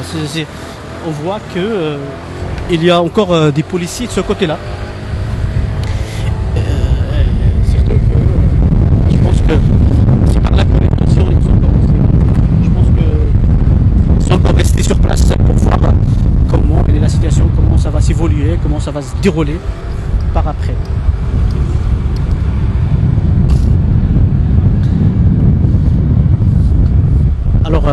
Speaker 1: on voit que il y a encore des policiers de ce côté-là. Surtout que je pense que c'est par là que les tensions sont encore restées. Je pense que sont encore restés sur place pour voir comment est la situation, comment ça va s'évoluer, comment ça va se dérouler par après. Alors,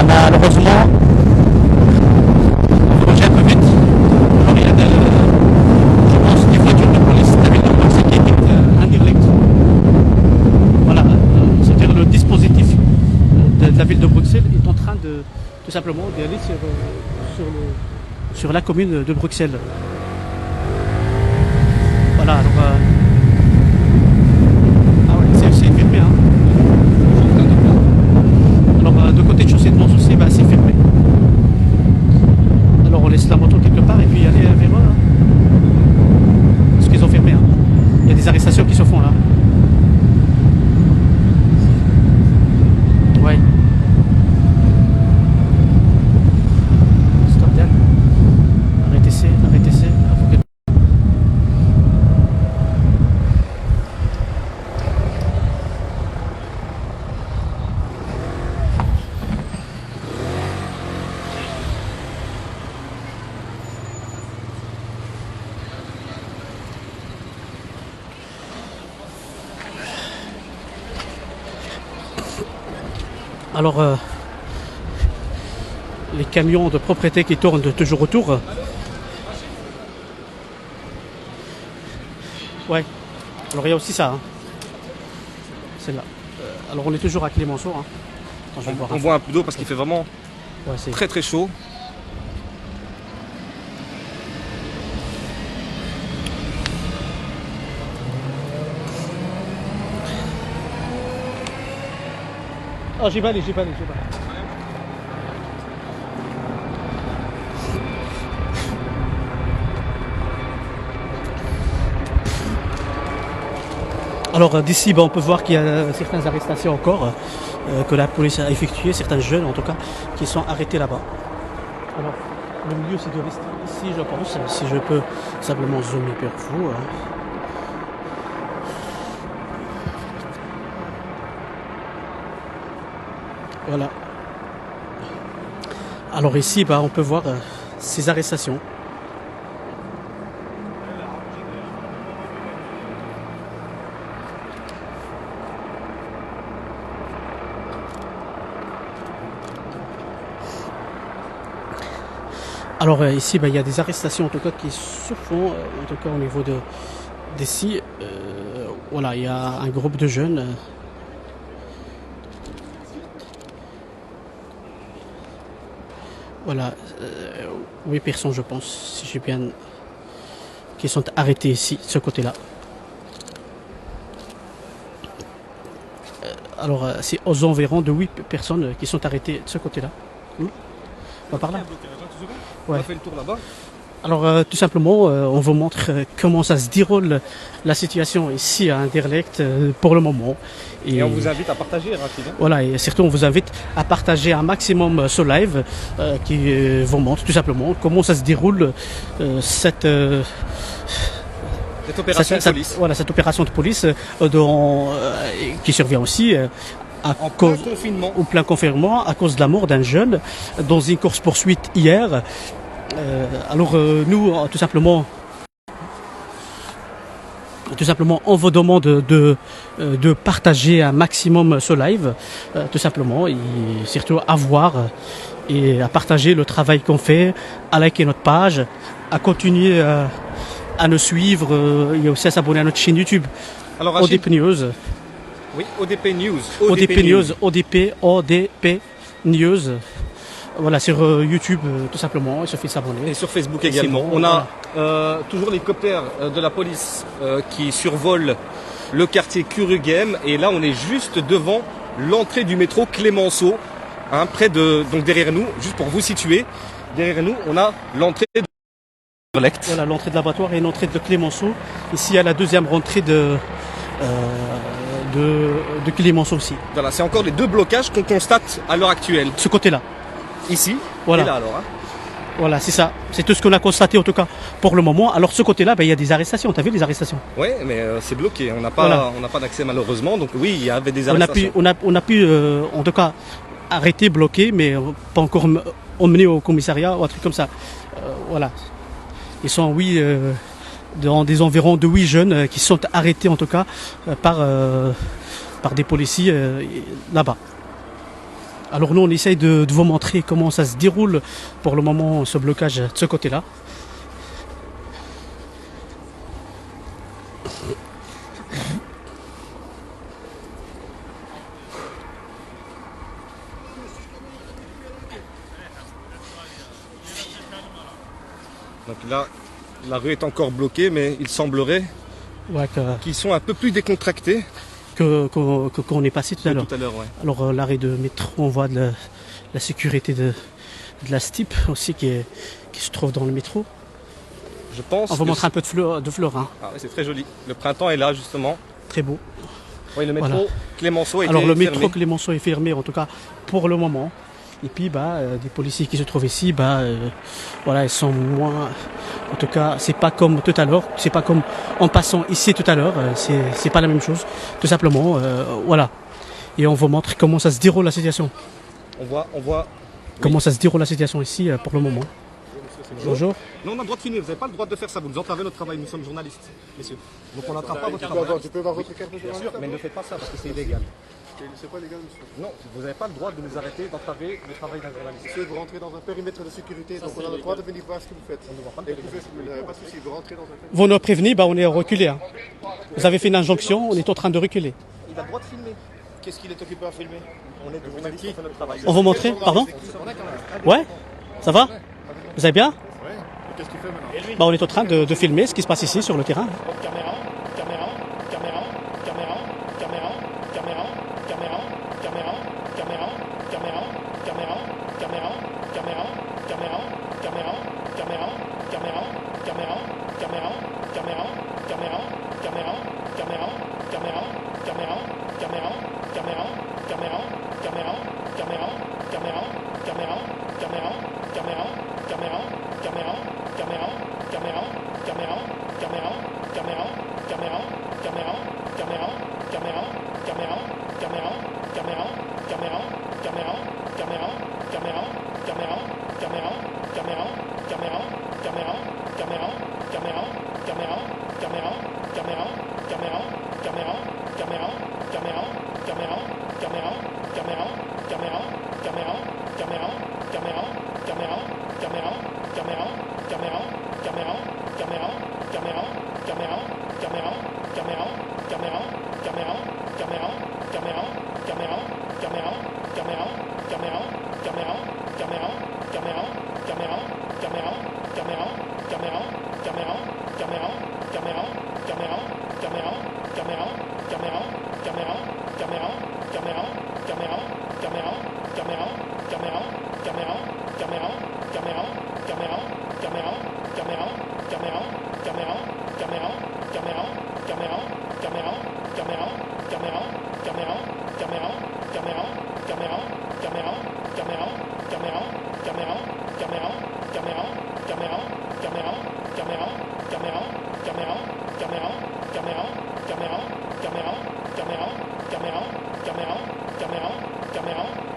Speaker 1: malheureusement, on revient un peu vite. Alors, il y a je pense, des voitures de police de la ville de Bruxelles qui étaient indirect. Voilà, c'est-à-dire le dispositif de la ville de Bruxelles est en train de tout simplement d'aller sur la commune de Bruxelles. Voilà, alors ah ouais, c'est fermé, hein. Alors de côté de chaussée de Mons aussi, c'est fermé. Alors on laisse la moto quelque part et puis aller vers eux. Hein. Parce qu'ils ont fermé. Hein. Il y a des arrestations qui se font là. Ouais. Stop Dan. Arrêtez-c'est. Alors, les camions de propriété qui tournent toujours autour. Ouais. Alors, il y a aussi ça. Hein. C'est là. Alors, on est toujours à Clémenceau. Hein. Attends,
Speaker 2: on boit un peu d'eau parce qu'il fait vraiment très très chaud.
Speaker 1: Ah, j'y vais aller. Alors d'ici, on peut voir qu'il y a certaines arrestations encore que la police a effectuées, certains jeunes en tout cas, qui sont arrêtés là-bas. Alors le mieux c'est de rester ici, je pense, si je peux simplement zoomer vers vous. Hein. Voilà. Alors ici, on peut voir ces arrestations. Alors ici, il y a des arrestations en tout cas qui se font, en tout cas au niveau d'ici. Voilà, il y a un groupe de jeunes. Voilà, 8 personnes je pense, si j'ai bien, qui sont arrêtées ici, de ce côté-là. Alors c'est aux environs de 8 personnes qui sont arrêtées de ce côté-là. On va par là.
Speaker 2: On
Speaker 1: Ouais.
Speaker 2: a fait le tour là-bas.
Speaker 1: Alors tout simplement, on vous montre comment ça se déroule la situation ici à Anderlecht pour le moment.
Speaker 2: Et on vous invite à partager, Rachid.
Speaker 1: Voilà, et surtout on vous invite à partager un maximum ce live qui vous montre tout simplement comment ça se déroule cette
Speaker 2: Cette opération de police.
Speaker 1: voilà, cette opération de police qui survient aussi
Speaker 2: En plein confinement.
Speaker 1: au plein confinement à cause de la mort d'un jeune dans une course-poursuite hier. Alors nous, tout simplement, on vous demande de partager un maximum ce live, tout simplement, et surtout à voir et à partager le travail qu'on fait, à liker notre page, à continuer à nous suivre, et aussi à s'abonner à notre chaîne YouTube,
Speaker 2: Alors, Rachid,
Speaker 1: ODP News,
Speaker 2: oui, ODP News.
Speaker 1: ODP News, ODP News. Voilà, sur YouTube, tout simplement, il suffit de s'abonner.
Speaker 2: Et sur Facebook
Speaker 1: Et
Speaker 2: également.
Speaker 1: c'est bon,
Speaker 2: On a toujours l'hélicoptère de la police qui survole le quartier Kurugem. Et là, on est juste devant l'entrée du métro Clémenceau. Hein, donc derrière nous, juste pour vous situer, derrière nous, on a l'entrée de Anderlecht.
Speaker 1: Voilà, l'entrée de l'abattoir et l'entrée de Clémenceau. Ici, il y a la deuxième rentrée de Clémenceau aussi.
Speaker 2: Voilà, c'est encore les deux blocages qu'on constate à l'heure actuelle.
Speaker 1: Ce côté-là.
Speaker 2: Ici
Speaker 1: Voilà.
Speaker 2: et là alors. Hein.
Speaker 1: Voilà, c'est ça. C'est tout ce qu'on a constaté en tout cas pour le moment. Alors ce côté-là, il y a des arrestations. T'as vu les arrestations?
Speaker 2: Oui, mais c'est bloqué. On n'a pas,
Speaker 1: Voilà.
Speaker 2: on n'a pas d'accès malheureusement. Donc oui, il y avait des
Speaker 1: On a
Speaker 2: arrestations.
Speaker 1: pu en tout cas arrêter, bloquer, mais pas encore emmener au commissariat ou un truc comme ça. Voilà. Ils sont dans des environs de 8 jeunes qui sont arrêtés en tout cas par des policiers là-bas. Alors nous on essaye de vous montrer comment ça se déroule pour le moment ce blocage de ce côté-là.
Speaker 2: Donc là, la rue est encore bloquée, mais il semblerait
Speaker 1: Ouais,
Speaker 2: qu'ils sont un peu plus décontractés
Speaker 1: qu'on est passé tout à
Speaker 2: que
Speaker 1: l'heure.
Speaker 2: tout à l'heure. Ouais.
Speaker 1: Alors l'arrêt de métro, on voit de la sécurité de la STIP aussi qui se trouve dans le métro.
Speaker 2: Je pense.
Speaker 1: On vous
Speaker 2: que
Speaker 1: montre un peu de fleurs, hein.
Speaker 2: Ah ouais, c'est très joli. Le printemps est là justement.
Speaker 1: Très beau.
Speaker 2: Oui, le métro
Speaker 1: Voilà.
Speaker 2: Clémenceau est
Speaker 1: Alors le métro
Speaker 2: fermé.
Speaker 1: Clémenceau est fermé en tout cas pour le moment. Et puis des policiers qui se trouvent ici, voilà, ils sont moins. En tout cas, c'est pas comme tout à l'heure, c'est pas comme en passant ici tout à l'heure, c'est pas la même chose. Tout simplement, voilà. Et on vous montre comment ça se déroule la situation.
Speaker 2: On voit.
Speaker 1: Comment ça se déroule la situation ici pour le moment. Bonjour.
Speaker 2: Non, on a le droit de finir. Vous n'avez pas le droit de faire ça. Vous nous entravez notre travail. Nous sommes journalistes, messieurs. Donc on n'entrave pas votre travail.
Speaker 3: Tu peux voir votre carte de
Speaker 2: Bien sûr, mais ne faites pas ça parce que c'est illégal.
Speaker 3: C'est pas légal, monsieur.
Speaker 2: Non, vous n'avez pas le droit de nous arrêter d'entraver le travail d'un journaliste.
Speaker 3: Monsieur, vous rentrez dans un périmètre de sécurité, donc on a le droit de venir voir ce que vous faites. Et vous n'avez pas de souci, vous rentrez dans un périmètre.
Speaker 1: Vous nous prévenez, on est reculé. Hein. Vous avez fait une injonction, on est en train de reculer.
Speaker 2: Il a le droit de filmer. Qu'est-ce qu'il est occupé à filmer? On est des journalistes, on fait notre travail.
Speaker 1: On vous montrer, pardon? Ouais? Ça va? Vous allez bien?
Speaker 3: Qu'est-ce qu'il fait maintenant?
Speaker 1: On est en train de filmer ce qui se passe ici sur le terrain.
Speaker 3: caméra,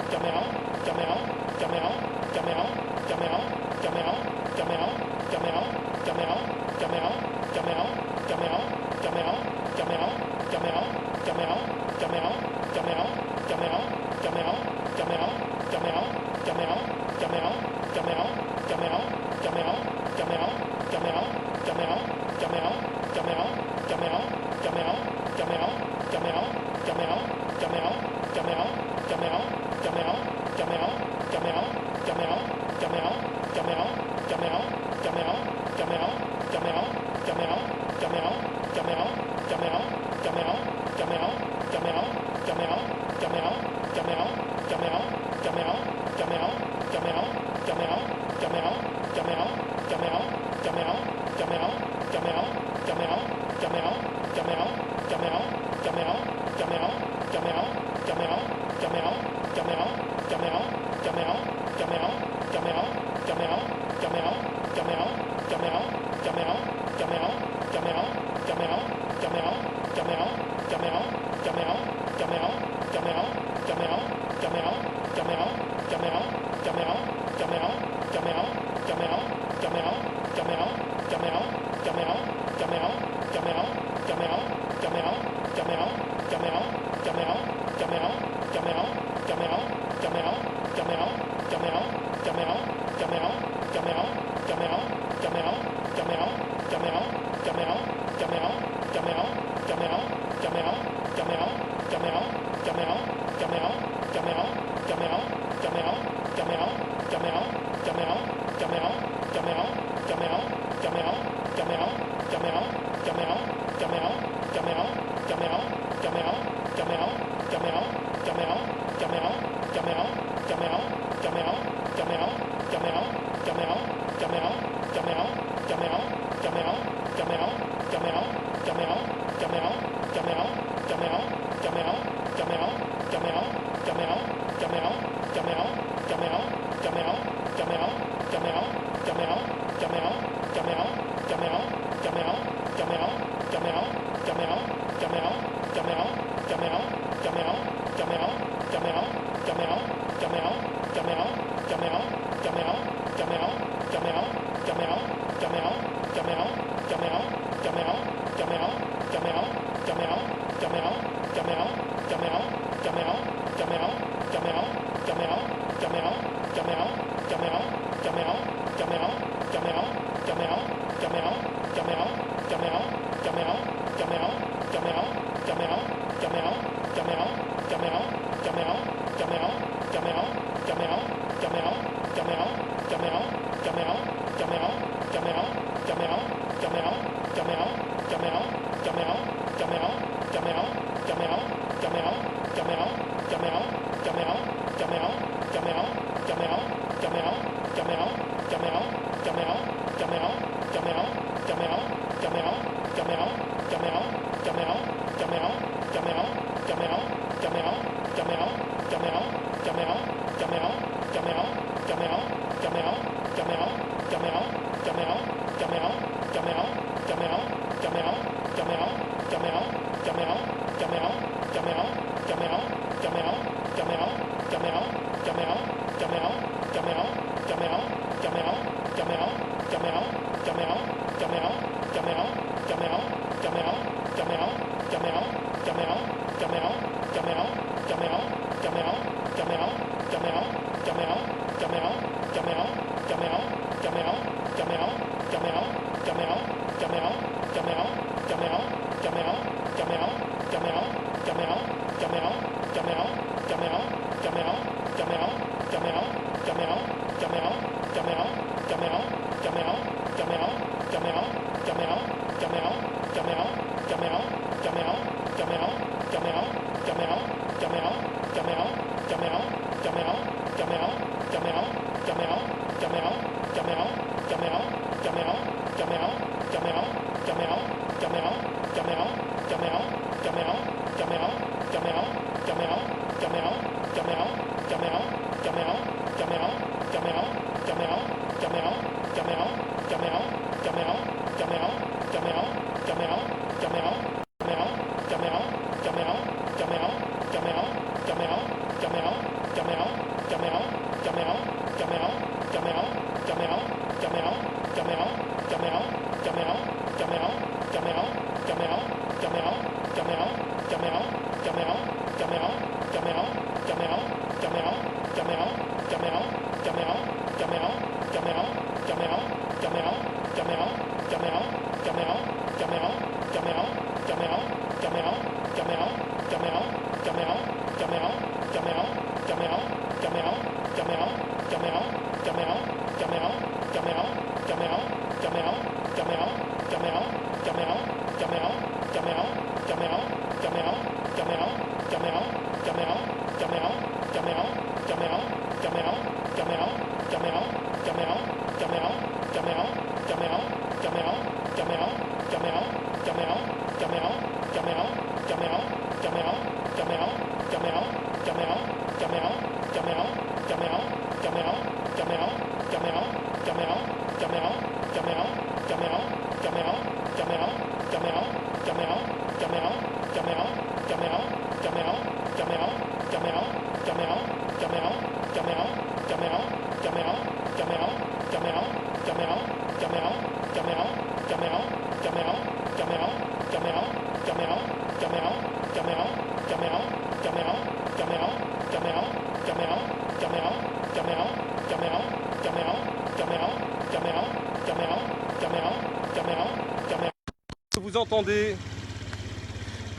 Speaker 2: Vous entendez?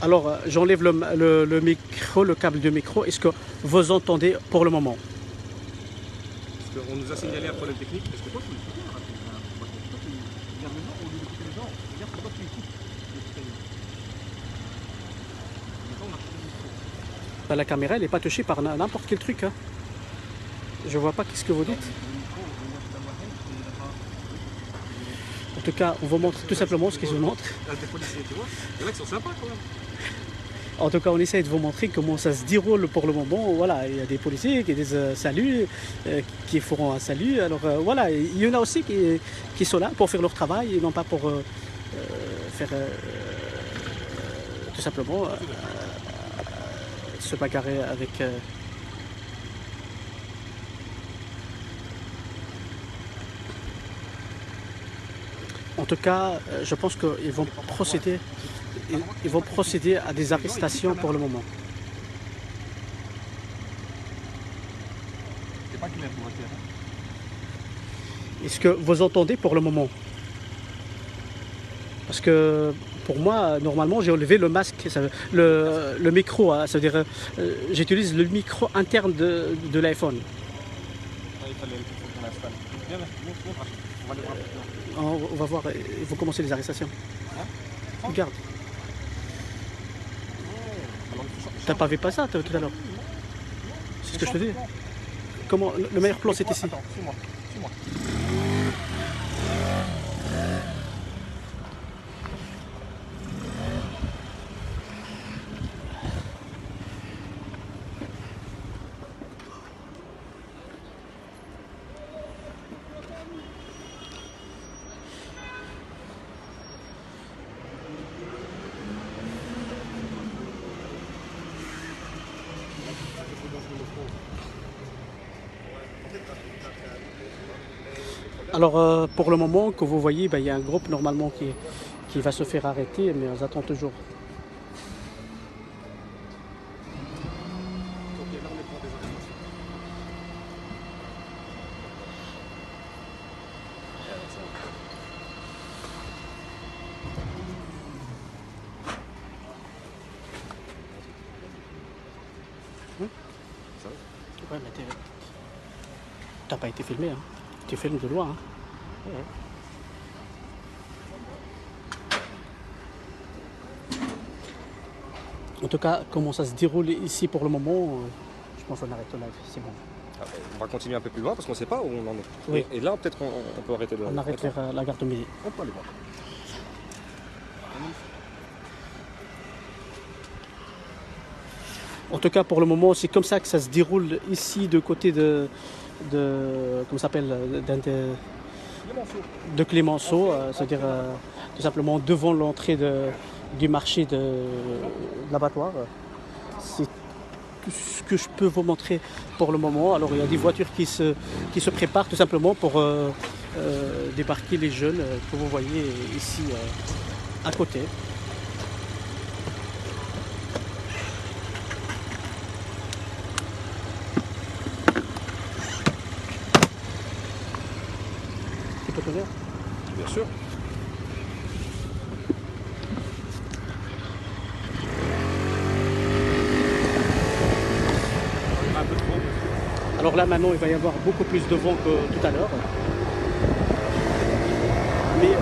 Speaker 1: Alors, j'enlève le micro, le câble de micro. Est-ce que vous entendez pour le moment?
Speaker 2: Parce qu'on nous a signalé un problème technique. Est-ce que toi, tu écoutes? Toi, tu regardes les gens au lieu d'écouter les gens. Regarde pourquoi tu écoutes.
Speaker 1: Ben, la caméra, elle n'est pas touchée par n'importe quel truc. Hein. Je vois pas qu'est-ce que vous dites. En tout cas, on vous montre tout simplement ce qu'ils vous montrent.
Speaker 2: Des policiers, tu vois. Il y en a qui sont sympas quand même.
Speaker 1: En tout cas, on essaie de vous montrer comment ça se déroule pour le moment. Voilà, il y a des policiers qui disent salut, qui feront un salut. Alors voilà, il y en a aussi qui sont là pour faire leur travail et non pas pour faire tout simplement se bagarrer avec. En tout cas, je pense qu'ils vont procéder à des arrestations pour le moment.
Speaker 2: C'est pas clair pour voiture.
Speaker 1: Est-ce que vous entendez pour le moment? Parce que pour moi, normalement, j'ai enlevé le masque, le micro, hein, ça veut dire j'utilise le micro interne de l'iPhone.
Speaker 2: Il fallait qu'on l'installe. Viens, on va aller voir.
Speaker 1: On va voir, il faut commencer les arrestations. Regarde. T'as pas vu pas ça tout à l'heure? C'est ce que je te dis. Comment le meilleur plan c'est ici.
Speaker 2: Attends, suis-moi. Suis-moi.
Speaker 1: Alors pour le moment que vous voyez, il y a un groupe normalement qui va se faire arrêter, mais on attend toujours. Ouais, mais t'as pas été filmé, hein. Tu filmes de loin. Hein. Ouais. En tout cas, comment ça se déroule ici pour le moment, je pense qu'on arrête le live, c'est bon.
Speaker 2: On va continuer un peu plus loin parce qu'on ne sait pas où on en est.
Speaker 1: Oui.
Speaker 2: Et là, peut-être on peut arrêter de.
Speaker 1: On arrête vers la gare de Midi.
Speaker 2: On peut aller voir.
Speaker 1: En tout cas, pour le moment, c'est comme ça que ça se déroule ici, de côté de comment ça s'appelle, de Clémenceau, c'est-à-dire tout simplement devant l'entrée du marché de l'abattoir. C'est tout ce que je peux vous montrer pour le moment. Alors, il y a des voitures qui se préparent tout simplement pour débarquer les jeunes que vous voyez ici à côté. conteneurs.
Speaker 2: Bien sûr. Un peu trop.
Speaker 1: Alors là maintenant il va y avoir beaucoup plus de vent que tout à l'heure. Mais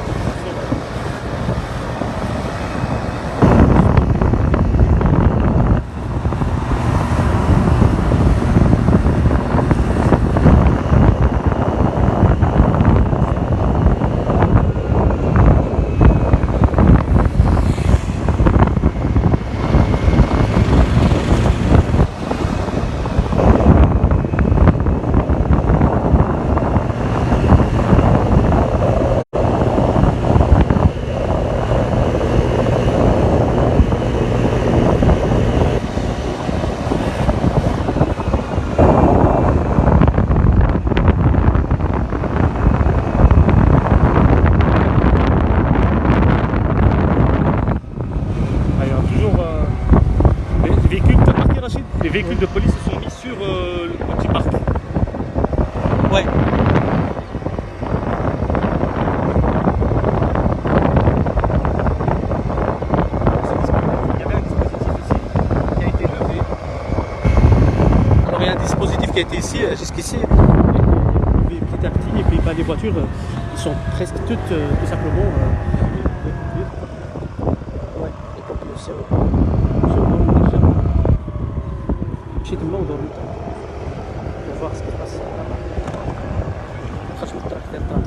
Speaker 2: Les véhicules de police se sont mis sur le petit parc.
Speaker 1: ouais.
Speaker 2: Il y avait un dispositif ici qui a été levé.
Speaker 1: Alors il y a un dispositif qui a été ici, jusqu'ici, et puis petit à petit, et puis bah, les voitures, ils sont presque toutes tout simplement. Ouais, les pompiers aussi. شيء الموضوع pour voir ce qui se passe. خرج من الطريق ديال الطرام.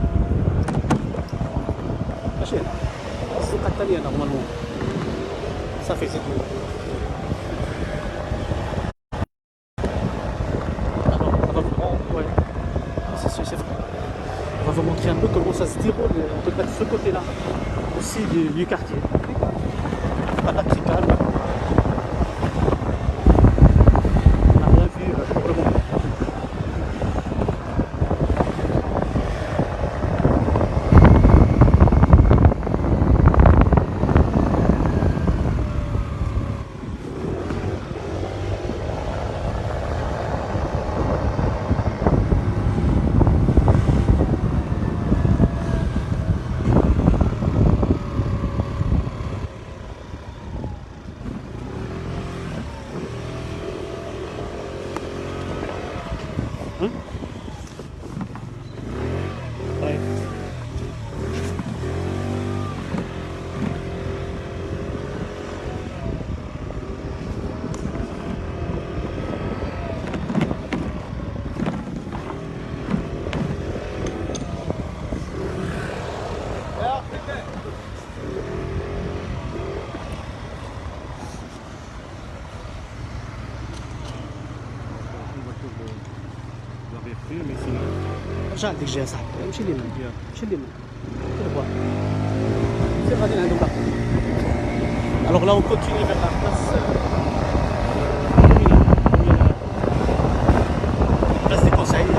Speaker 1: ماشي هنا. السوق الثانية نورمالمون. صافي زيد. Ouais. C'est vrai. On va vous montrer un peu comment ça se déroule de ce côté-là aussi du quartier. Voilà, très calme. Ouais.
Speaker 2: Mais sinon.
Speaker 1: رجع عندك جهه صاحبي مشي اليمين مشي اليمين سير غادي لعندهم باقي. Alors là on continue vers la place place des conseils.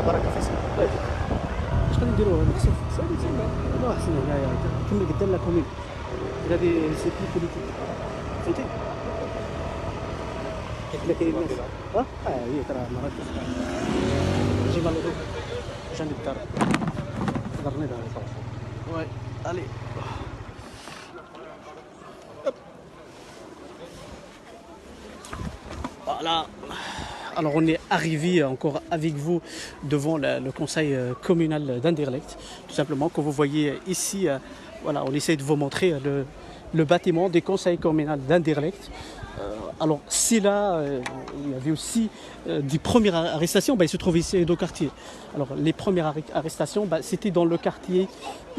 Speaker 1: بركه فيصل اش غادي نديروا هذا الصف سالي تما لا احسن هنايا كمل قدام لا كومين هذه سي بلي بوليتيك فهمتي حيت لا كاين الناس هي ترى مراكش جي مالو جانب الدار هضرني دار وي الي. Voilà. Alors on est arrivé encore avec vous devant le conseil communal d'Anderlecht, tout simplement, que vous voyez ici. Voilà, on essaie de vous montrer le bâtiment des conseils communaux d'Anderlecht. Alors c'est là, il y avait aussi des premières arrestations, il se trouve ici dans le quartier. Alors les premières arrestations, c'était dans le quartier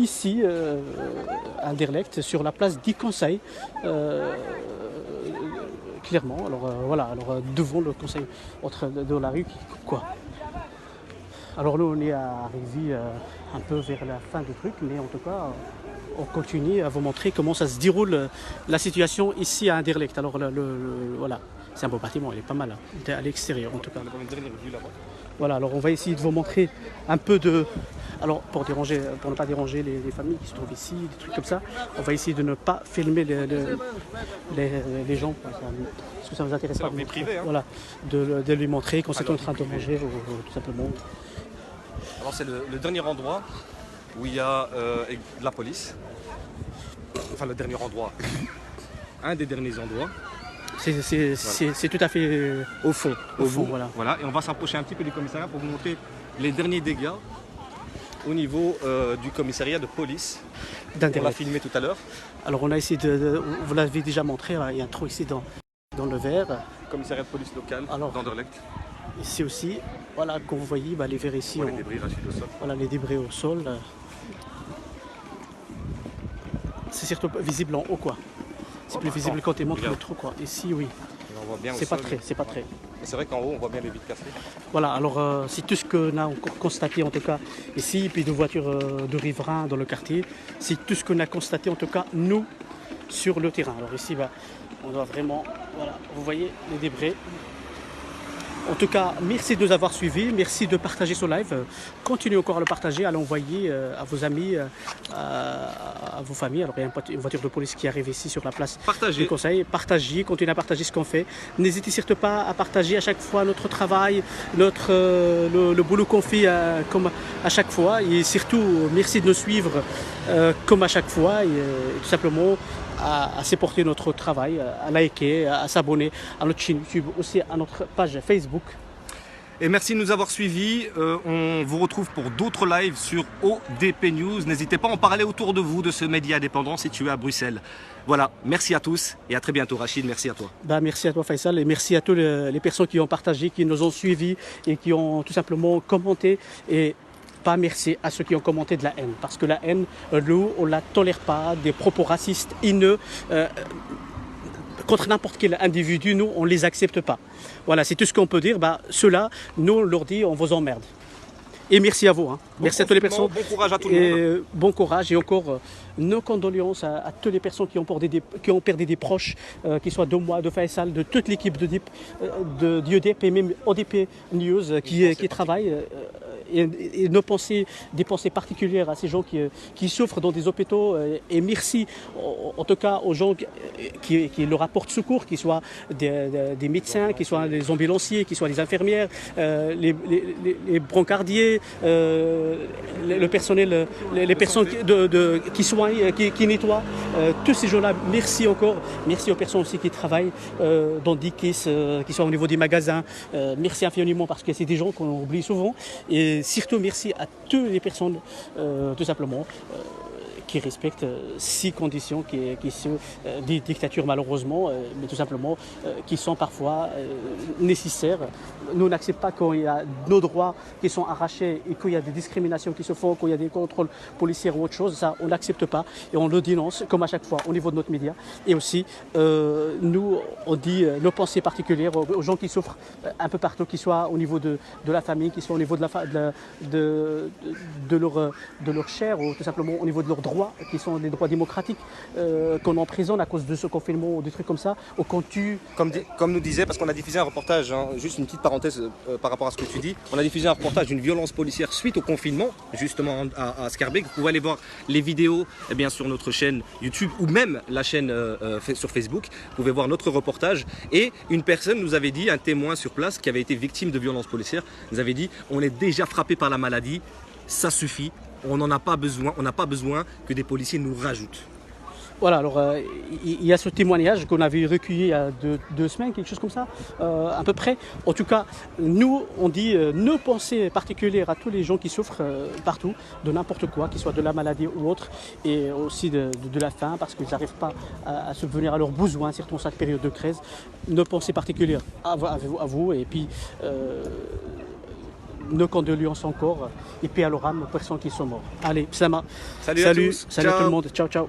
Speaker 1: ici, à Anderlecht, sur la place des conseils. clairement. Alors voilà, alors devant le conseil de la rue, quoi. Alors nous on est arrivé un peu vers la fin du truc, mais en tout cas on continue à vous montrer comment ça se déroule la situation ici à Anderlecht. Alors voilà, c'est un beau bâtiment, il est pas mal hein, à l'extérieur en tout cas. Voilà, alors on va essayer de vous montrer un peu de... Alors pour ne pas déranger les familles qui se trouvent ici, des trucs comme ça, on va essayer de ne pas filmer les gens. Parce que ça ne vous intéresse pas.
Speaker 2: C'est privé, hein.
Speaker 1: Voilà, de lui montrer qu'on est en train de manger, tout simplement.
Speaker 2: Alors c'est le dernier endroit où il y a de la police. Enfin le dernier endroit. Un des derniers endroits.
Speaker 1: C'est tout à fait
Speaker 2: au fond. Au bout.
Speaker 1: Voilà.
Speaker 2: Voilà. Et on va s'approcher un petit peu du commissariat pour vous montrer les derniers dégâts au niveau du commissariat de police. On l'a filmé tout à l'heure.
Speaker 1: Alors on a essayé vous l'avez déjà montré, il y a un trou ici dans le verre.
Speaker 2: Commissariat de police local d'Anderlecht.
Speaker 1: Ici aussi, voilà, comme vous voyez, les verres ici.
Speaker 2: Les débris rachides au sol.
Speaker 1: Voilà, les débris au sol. C'est surtout visible en haut, quoi. C'est plus visible quand tu montres le trou, quoi. Ici, oui. C'est pas très.
Speaker 2: C'est vrai qu'en haut, on voit bien les vitres cassées.
Speaker 1: Voilà, alors c'est tout ce qu'on a constaté en tout cas ici, puis de voitures de riverains dans le quartier. C'est tout ce qu'on a constaté en tout cas, nous, sur le terrain. Alors ici, on doit vraiment, voilà, vous voyez les débris. En tout cas, merci de nous avoir suivis, merci de partager ce live. Continuez encore à le partager, à l'envoyer à vos amis, à vos familles. Alors il y a une voiture de police qui arrive ici sur la place du conseil. Partagez, continuez à partager ce qu'on fait. N'hésitez surtout pas à partager à chaque fois notre travail, le boulot qu'on fait comme à chaque fois. Et surtout, merci de nous suivre comme à chaque fois. Et tout simplement, à supporter notre travail, à liker, à s'abonner à notre chaîne YouTube, aussi à notre page Facebook.
Speaker 2: Et merci de nous avoir suivis. On vous retrouve pour d'autres lives sur ODP News. N'hésitez pas à en parler autour de vous, de ce média indépendant situé à Bruxelles. Voilà, merci à tous et à très bientôt. Rachid, merci à toi.
Speaker 1: Merci à toi Faisal et merci à toutes les personnes qui ont partagé, qui nous ont suivis et qui ont tout simplement commenté. Et pas merci à ceux qui ont commenté de la haine, parce que la haine, nous, on ne la tolère pas, des propos racistes, haineux, contre n'importe quel individu, nous, on ne les accepte pas. Voilà, c'est tout ce qu'on peut dire. Ceux-là, nous, on leur dit, on vous emmerde. Et merci à vous. Merci à toutes les personnes.
Speaker 2: Bon courage à tout le monde.
Speaker 1: Bon courage et encore nos condoléances à toutes les personnes qui ont perdu des proches, qu'ils soient de moi, de Faisal, de toute l'équipe d'IEDEP et même ODP News qui travaillent. Et des pensées particulières à ces gens qui souffrent dans des hôpitaux. Et merci en tout cas aux gens qui leur apportent secours, qu'ils soient des médecins, qu'ils soient des ambulanciers, qu'ils soient des infirmières, les brancardiers, le personnel, les personnes qui soignent, qui nettoient. Tous ces gens-là, merci encore. Merci aux personnes aussi qui travaillent dans Dikis, qui sont au niveau des magasins. Merci infiniment parce que c'est des gens qu'on oublie souvent. Et surtout merci à toutes les personnes tout simplement qui respectent ces conditions qui sont des dictatures malheureusement, mais tout simplement qui sont parfois nécessaires. Nous n'acceptons pas quand il y a nos droits qui sont arrachés et qu'il y a des discriminations qui se font, qu'il y a des contrôles policiers ou autre chose. Ça, on n'accepte pas et on le dénonce comme à chaque fois au niveau de notre média. Et aussi, nous, on dit nos pensées particulières aux gens qui souffrent un peu partout, qu'ils soient au niveau de la famille, qu'ils soient au niveau de leur chair ou tout simplement au niveau de leurs droits, qui sont des droits démocratiques qu'on emprisonne à cause de ce confinement ou des trucs comme ça, ou qu'on tue.
Speaker 2: Comme nous disait, parce qu'on a diffusé un reportage, juste une petite parenthèse par rapport à ce que tu dis, on a diffusé un reportage d'une violence policière suite au confinement, justement à Schaerbeek. Vous pouvez aller voir les vidéos sur notre chaîne YouTube ou même la chaîne sur Facebook. Vous pouvez voir notre reportage. Et une personne nous avait dit, un témoin sur place qui avait été victime de violences policières, nous avait dit on est déjà frappé par la maladie, ça suffit. On n'a pas besoin que des policiers nous rajoutent.
Speaker 1: Voilà, alors il y a ce témoignage qu'on avait recueilli il y a deux semaines, quelque chose comme ça, à peu près. En tout cas, nous, on dit nos pensées particulières à tous les gens qui souffrent partout, de n'importe quoi, qu'il soit de la maladie ou autre, et aussi de la faim, parce qu'ils n'arrivent pas à subvenir à leurs besoins, surtout en cette période de crise. Nos pensées particulières à vous, et puis nos condoléances encore, et puis à l'oram aux personnes qui sont mortes. Allez, Slama.
Speaker 2: Salut à tous.
Speaker 1: Salut à tout le monde. Ciao, ciao.